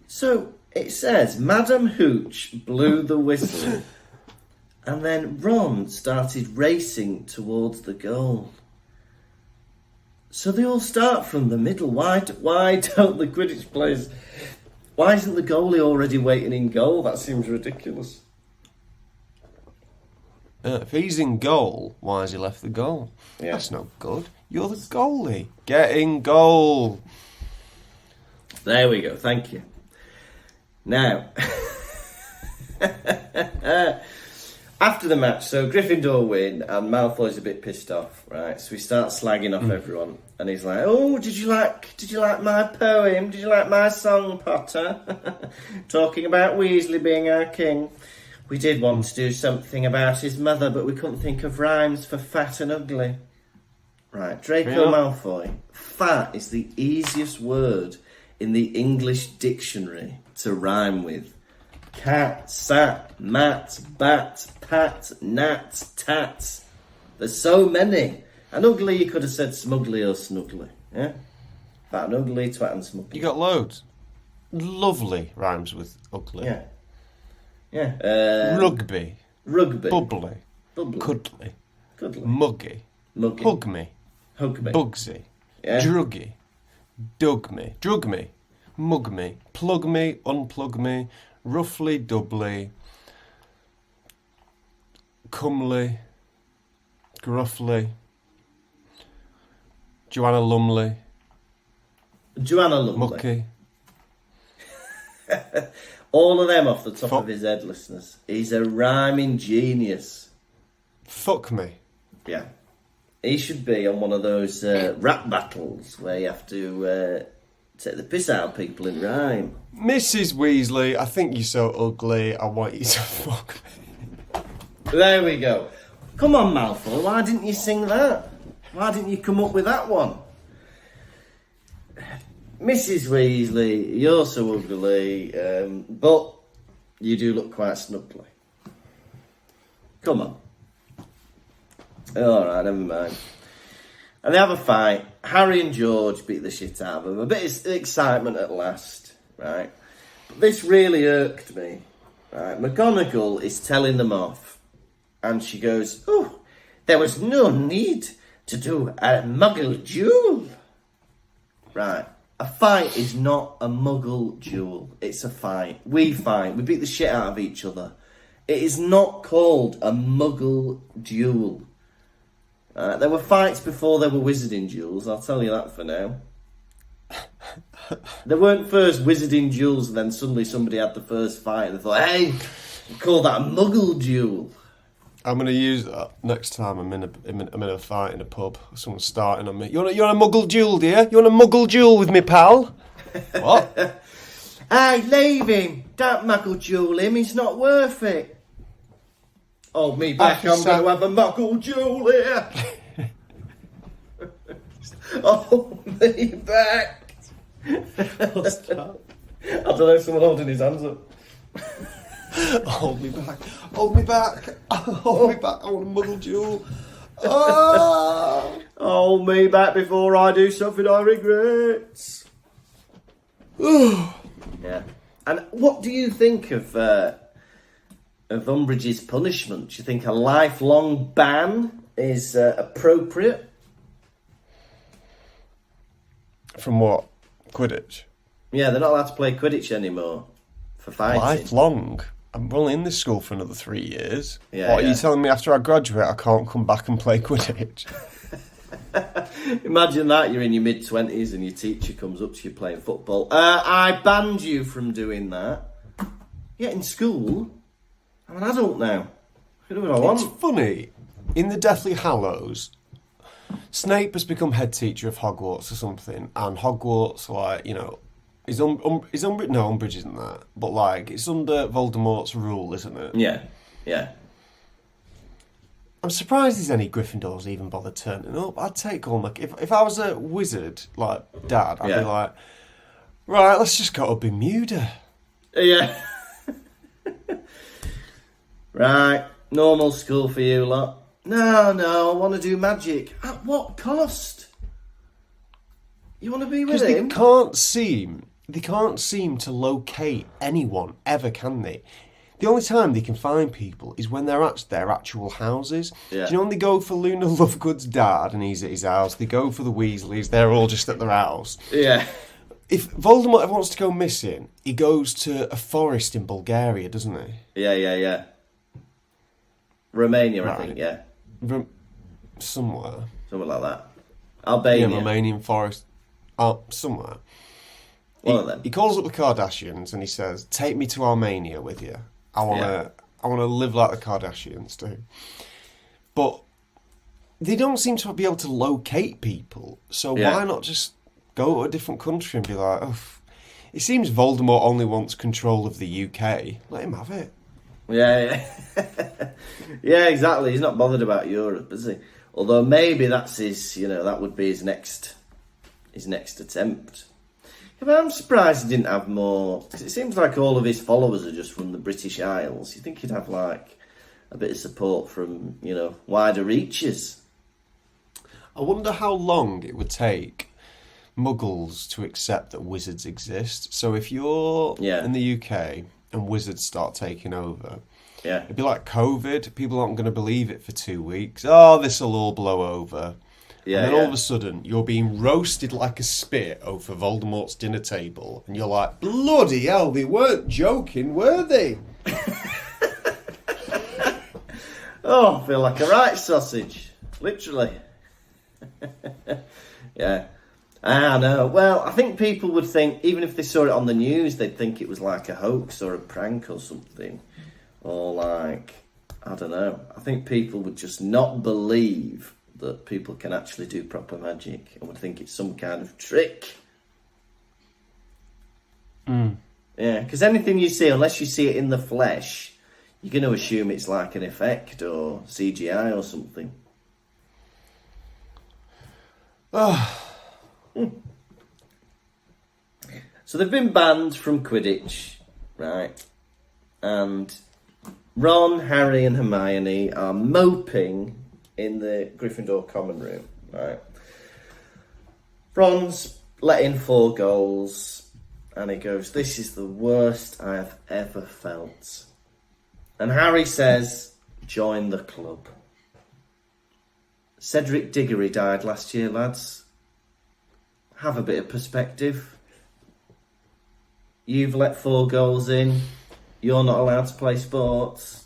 So, it says, Madam Hooch blew the whistle, and then Ron started racing towards the goal. So they all start from the middle. Why don't the Quidditch players... Why isn't the goalie already waiting in goal? That seems ridiculous. If he's in goal, why has he left the goal? Yeah. That's not good. You're the goalie. Get in goal. There we go, thank you. Now, after the match, so Gryffindor win, and Malfoy's a bit pissed off, right? So we start slagging off everyone, and he's like, "Oh, did you like my poem? Did you like my song, Potter? Talking about Weasley being our king. We did want to do something about his mother, but we couldn't think of rhymes for fat and ugly." Right, Draco Malfoy. Fat is the easiest word in the English dictionary to rhyme with. Cat, sat, mat, bat, pat, nat, tat. There's so many. And ugly, you could have said smugly or snuggly. Yeah? Fat and ugly, twat and smugly. You got loads. Lovely rhymes with ugly. Yeah. Yeah. Rugby. Rugby. Bubbly. Bubbly. Cuddly. Cuddly. Muggy. Muggy. Hug me. Hug me. Bugsy. Yeah. Druggy. Dug me. Drug me. Mug me. Plug me. Unplug me. Roughly. Doubly. Comely. Gruffly. Joanna Lumley. Joanna Lumley. Mucky. All of them off the top of his head, listeners. He's a rhyming genius. Fuck me. Yeah. He should be on one of those rap battles where you have to take the piss out of people in rhyme. Mrs. Weasley, I think you're so ugly, I want you to fuck me. There we go. Come on, Malfoy, why didn't you sing that? Why didn't you come up with that one? Mrs. Weasley, you're so ugly, but you do look quite snuggly. Come on. Alright, never mind. And they have a fight. Harry and George beat the shit out of them. A bit of excitement at last, right? But this really irked me, right? McGonagall is telling them off. And she goes, "Oh, there was no need to do a muggle duel." Right. A fight is not a muggle duel. It's a fight. We fight. We beat the shit out of each other. It is not called a muggle duel. There were fights before there were wizarding duels, I'll tell you that for now. There weren't first wizarding duels and then suddenly somebody had the first fight and they thought, hey, we call that a muggle duel. I'm going to use that next time I'm in a fight in a pub. Someone's starting on me. You want a muggle duel, dear? You want a muggle duel with me, pal? What? Hey, leave him. Don't muggle duel him. He's not worth it. Hold me back. I'm going to have a muggle duel here. Hold me back. What's that? I don't know, someone holding his hands up. Hold me back. Hold me back. Hold me back. I want a muggle duel. Oh. Hold me back before I do something I regret. Yeah. And what do you think of Umbridge's punishment? Do you think a lifelong ban is appropriate? From what? Quidditch? Yeah, they're not allowed to play Quidditch anymore for fighting. Lifelong? I'm only in this school for another 3 years. Yeah, what, are you telling me after I graduate I can't come back and play Quidditch? Imagine that, you're in your mid-20s and your teacher comes up to you playing football. I banned you from doing that. Yeah, in school, I'm an adult now. I can do what I want. It's funny, in the Deathly Hallows, Snape has become head teacher of Hogwarts or something, and Hogwarts, like, you know, is Umbridge? No, Umbridge isn't that. But, like, it's under Voldemort's rule, isn't it? Yeah, yeah. I'm surprised there's any Gryffindors even bothered turning up. I'd take all my... If I was a wizard, like Dad, I'd be like, right, let's just go to Bermuda. Yeah. Right, normal school for you lot. No, I want to do magic. At what cost? You want to be with him? They can't seem to locate anyone, ever, can they? The only time they can find people is when they're at their actual houses. Yeah. Do you know when they go for Luna Lovegood's dad and he's at his house? They go for the Weasleys, they're all just at their house. Yeah. If Voldemort ever wants to go missing, he goes to a forest in Bulgaria, doesn't he? Yeah. Romania, Right. I think, yeah. Somewhere. Something like that. Albania. Yeah, Romanian forest. Somewhere. One of them. He calls up the Kardashians and he says, take me to Armenia with you. I want to live like the Kardashians do. But they don't seem to be able to locate people. So why not just go to a different country and be like, oh, it seems Voldemort only wants control of the UK. Let him have it. Yeah. Yeah, exactly. He's not bothered about Europe, is he? Although maybe that's his, that would be his next attempt. Yeah, but I'm surprised he didn't have more. 'Cause it seems like all of his followers are just from the British Isles. You think he'd have like a bit of support from, wider reaches. I wonder how long it would take Muggles to accept that wizards exist. So if you're in the UK and wizards start taking over, it'd be like COVID. People aren't going to believe it for 2 weeks. Oh, this will all blow over. And then all of a sudden, you're being roasted like a spit over Voldemort's dinner table. And you're like, bloody hell, they weren't joking, were they? Oh, I feel like a right sausage. Literally. Yeah. I know. Well, I think people would think, even if they saw it on the news, they'd think it was like a hoax or a prank or something. Or like, I don't know. I think people would just not believe that people can actually do proper magic and would think it's some kind of trick. Yeah, because anything you see, unless you see it in the flesh, you're going to assume it's like an effect or CGI or something. So they've been banned from Quidditch, right? And Ron, Harry and Hermione are moping in the Gryffindor common room, right? Ron's let in 4 goals and he goes, this is the worst I have ever felt. And Harry says, join the club. Cedric Diggory died last year, lads. Have a bit of perspective. You've let 4 goals in. You're not allowed to play sports.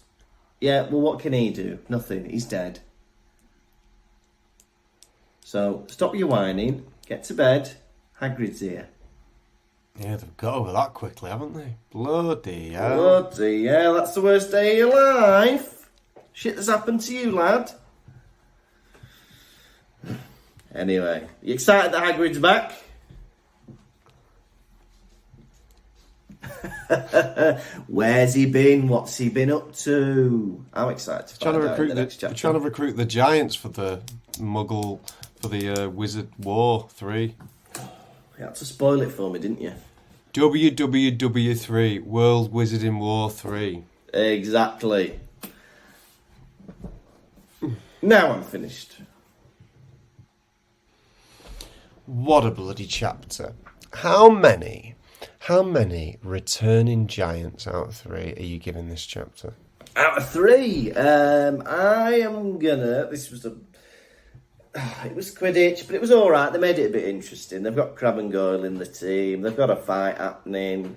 Yeah, well, what can he do? Nothing. He's dead. So, stop your whining. Get to bed. Hagrid's here. Yeah, they've got over that quickly, haven't they? Bloody hell. Bloody hell, that's the worst day of your life. Shit that's happened to you, lad. Anyway, you excited that Hagrid's back? Where's he been? What's he been up to? I'm excited to find out in the next chapter. Trying to recruit the Giants for the Wizard War 3. You had to spoil it for me, didn't you? WWW3, World Wizarding War 3. Exactly. Now I'm finished. What a bloody chapter. How many returning Giants out of 3 are you giving this chapter? Out of 3, I am gonna. It was Quidditch, but it was all right. They made it a bit interesting. They've got Crabbe and Goyle in the team. They've got a fight happening.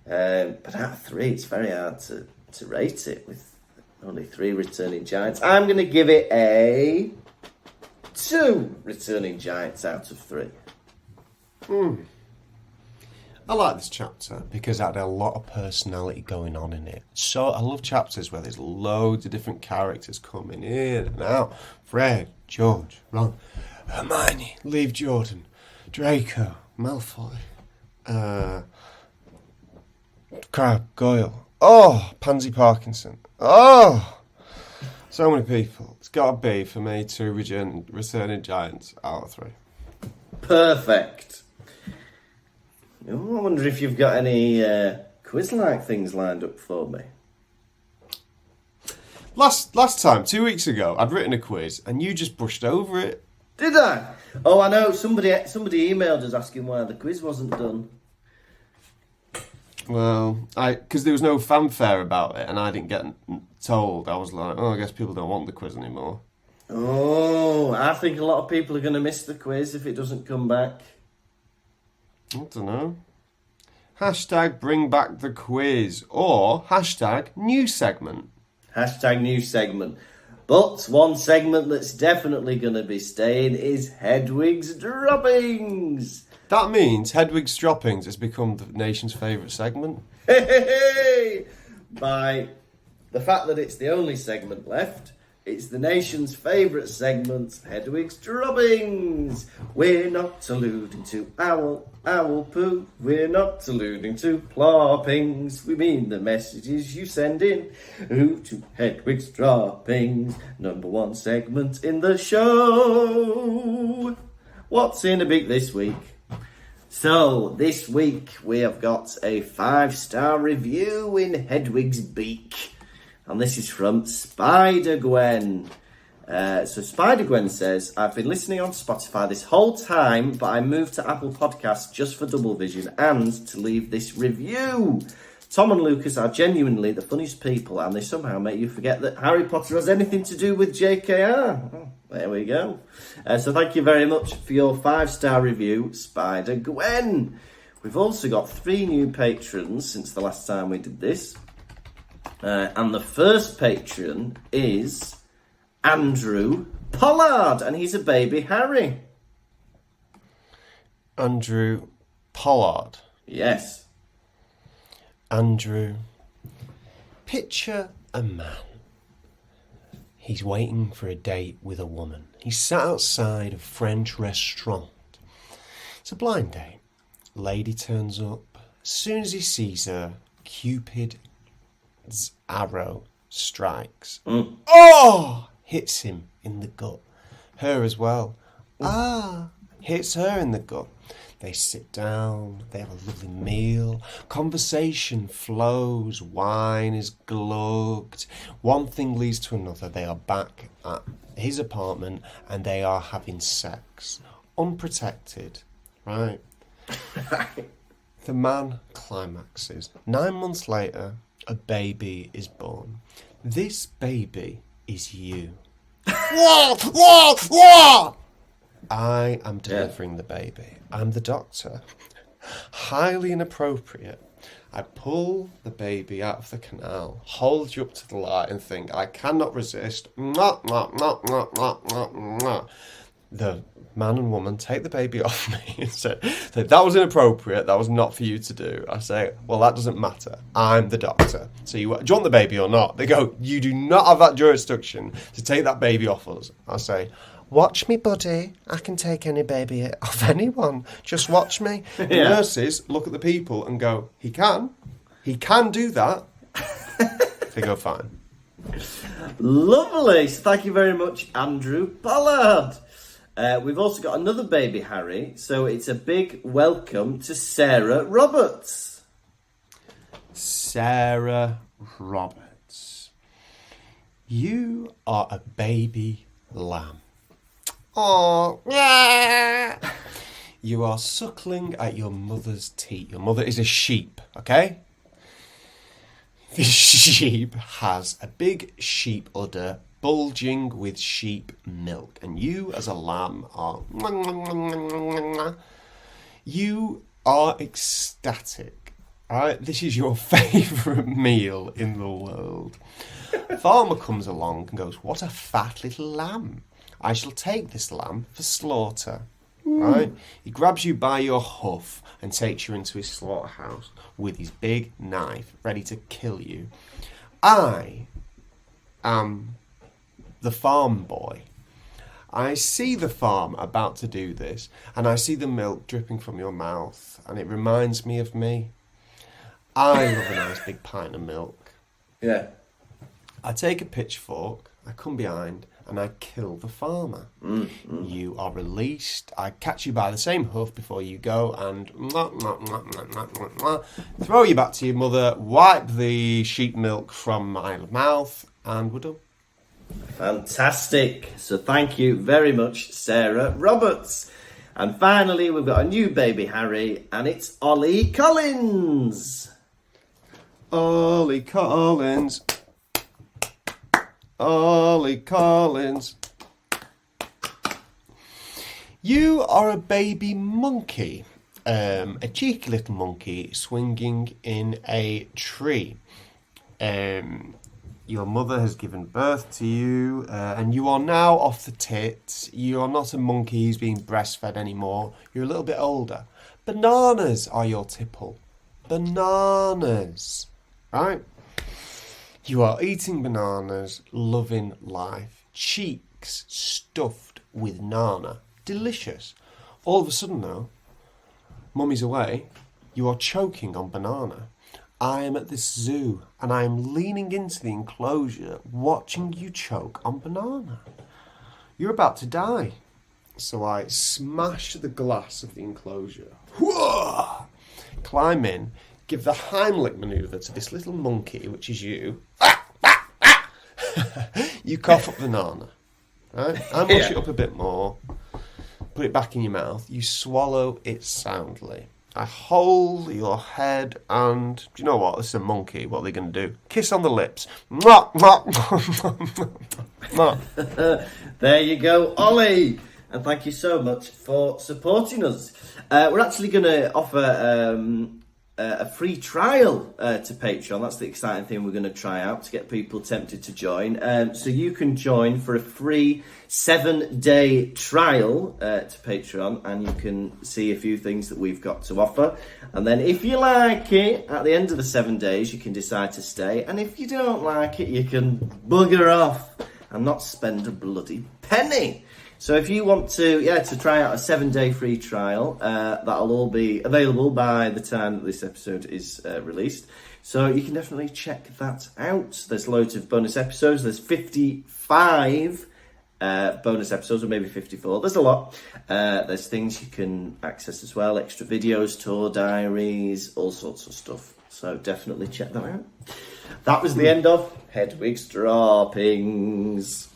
But out of 3, it's very hard to rate it with only 3 returning Giants. I'm going to give it a 2 returning Giants out of 3. I like this chapter because it had a lot of personality going on in it. So I love chapters where there's loads of different characters coming in and out. Fred, George, Ron, Hermione, Leave Jordan, Draco, Malfoy, Crabbe, Goyle. Oh, Pansy Parkinson. Oh, so many people. It's got to be for me 2 returning Giants out of 3. Perfect. Oh, I wonder if you've got any quiz-like things lined up for me. Last time, 2 weeks ago, I'd written a quiz and you just brushed over it. Did I? Oh, I know. Somebody emailed us asking why the quiz wasn't done. Well, because there was no fanfare about it and I didn't get told. I was like, I guess people don't want the quiz anymore. Oh, I think a lot of people are going to miss the quiz if it doesn't come back. I don't know. Hashtag bring back the quiz or hashtag new segment. Hashtag new segment. But one segment that's definitely going to be staying is Hedwig's Droppings. That means Hedwig's Droppings has become the nation's favourite segment. Hey! By the fact that it's the only segment left, it's the nation's favourite segment, Hedwig's Droppings. We're not alluding to owl poo. We're not alluding to ploppings. We mean the messages you send in to Hedwig's Droppings. Number 1 segment in the show. What's in a beak this week? So, this week we have got a 5-star review in Hedwig's Beak. And this is from Spider-Gwen. So Spider-Gwen says, I've been listening on Spotify this whole time, but I moved to Apple Podcasts just for Double Vision and to leave this review. Tom and Lukas are genuinely the funniest people, and they somehow make you forget that Harry Potter has anything to do with JKR. Oh, there we go. So thank you very much for your 5-star review, Spider-Gwen. We've also got 3 new patrons since the last time we did this. And the first patron is Andrew Pollard, and he's a baby Harry. Andrew Pollard. Yes. Andrew, picture a man. He's waiting for a date with a woman. He's sat outside a French restaurant. It's a blind date. Lady turns up. As soon as he sees her, Cupid's arrow strikes. Oh! Hits him in the gut. Her as well. Hits her in the gut. They sit down, they have a lovely meal, conversation flows, wine is glugged. One thing leads to another. They are back at his apartment and they are having sex. Unprotected, right? The man climaxes. 9 months later, a baby is born. This baby is you. I am delivering the baby. I'm the doctor. Highly inappropriate. I pull the baby out of the canal, hold you up to the light and think, I cannot resist. The man and woman take the baby off me and say, that was inappropriate, that was not for you to do, I say, well, that doesn't matter. I'm the doctor. So do you want the baby or not? They go, you do not have that jurisdiction to take that baby off us. I say, watch me, buddy. I can take any baby off anyone. Just watch me. The nurses look at the people and go, he can do that. They go, fine. Lovely. So thank you very much, Andrew Pollard. We've also got another baby Harry, so it's a big welcome to Sarah Roberts. Sarah Roberts. You are a baby lamb. Oh, yeah. You are suckling at your mother's teat. Your mother is a sheep, okay? This sheep has a big sheep udder bulging with sheep milk, and you as a lamb are ecstatic. Alright, this is your favourite meal in the world. Farmer comes along and goes, what a fat little lamb. I shall take this lamb for slaughter. Right? He grabs you by your hoof and takes you into his slaughterhouse with his big knife, ready to kill you. I am the farm boy. I see the farm about to do this, and I see the milk dripping from your mouth, and it reminds me of me. I love a nice big pint of milk. Yeah. I take a pitchfork, I come behind, and I kill the farmer. You are released. I catch you by the same hoof before you go and throw you back to your mother, wipe the sheep milk from my mouth, and we're done. Fantastic. So thank you very much, Sarah Roberts. And finally, we've got a new baby Harry, and it's Ollie Collins. Ollie Collins. Ollie Collins. You are a baby monkey, a cheeky little monkey swinging in a tree. Your mother has given birth to you, and you are now off the tits. You are not a monkey who's being breastfed anymore. You're a little bit older. Bananas are your tipple. Bananas. Right? You are eating bananas, loving life. Cheeks stuffed with nana. Delicious. All of a sudden, though, Mummy's away. You are choking on banana. I am at this zoo, and I am leaning into the enclosure, watching you choke on banana. You're about to die. So I smash the glass of the enclosure. Whoa! Climb in, give the Heimlich manoeuvre to this little monkey, which is you. You cough up banana. Right? I mush it up a bit more. Put it back in your mouth. You swallow it soundly. I hold your head and, do you know what? This is a monkey. What are they going to do? Kiss on the lips. There you go, Ollie. And thank you so much for supporting us. We're actually going to offer a free trial to Patreon. That's the exciting thing we're going to try out to get people tempted to join. So you can join for a free 7-day trial to Patreon, and you can see a few things that we've got to offer. And then if you like it, at the end of the 7 days, you can decide to stay. And if you don't like it, you can bugger off and not spend a bloody penny. So if you want to try out a 7-day free trial, that'll all be available by the time that this episode is released. So you can definitely check that out. There's loads of bonus episodes. There's 55 bonus episodes, or maybe 54. There's a lot. There's things you can access as well. Extra videos, tour diaries, all sorts of stuff. So definitely check that out. That was the end of Hedwig's Droppings.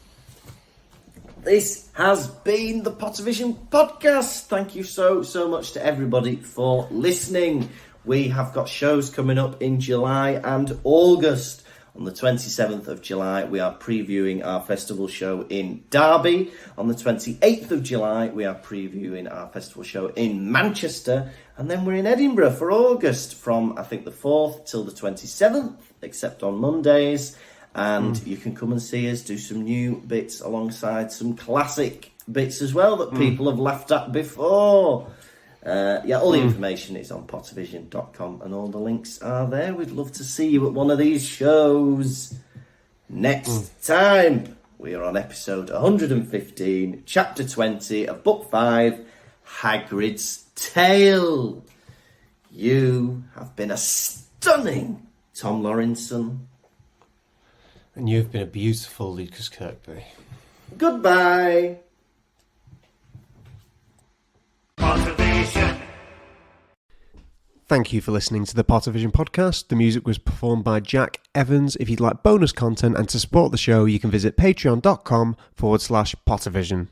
This has been the Pottervision podcast. Thank you so much to everybody for listening. We have got shows coming up in July and August. On the 27th of July, we are previewing our festival show in Derby. On the 28th of July, we are previewing our festival show in Manchester. And then we're in Edinburgh for August from, I think, the 4th till the 27th, except on Mondays. And you can come and see us do some new bits alongside some classic bits as well that people have laughed at before. All the information is on Pottervision.com and all the links are there. We'd love to see you at one of these shows. Next time, we are on episode 115, chapter 20 of book 5, Hagrid's Tale. You have been a stunning Tom Lawrenson. And you've been a beautiful Lukas Kirkby. Goodbye. Pottervision. Thank you for listening to the Pottervision podcast. The music was performed by Jack Evans. If you'd like bonus content and to support the show, you can visit patreon.com/Pottervision.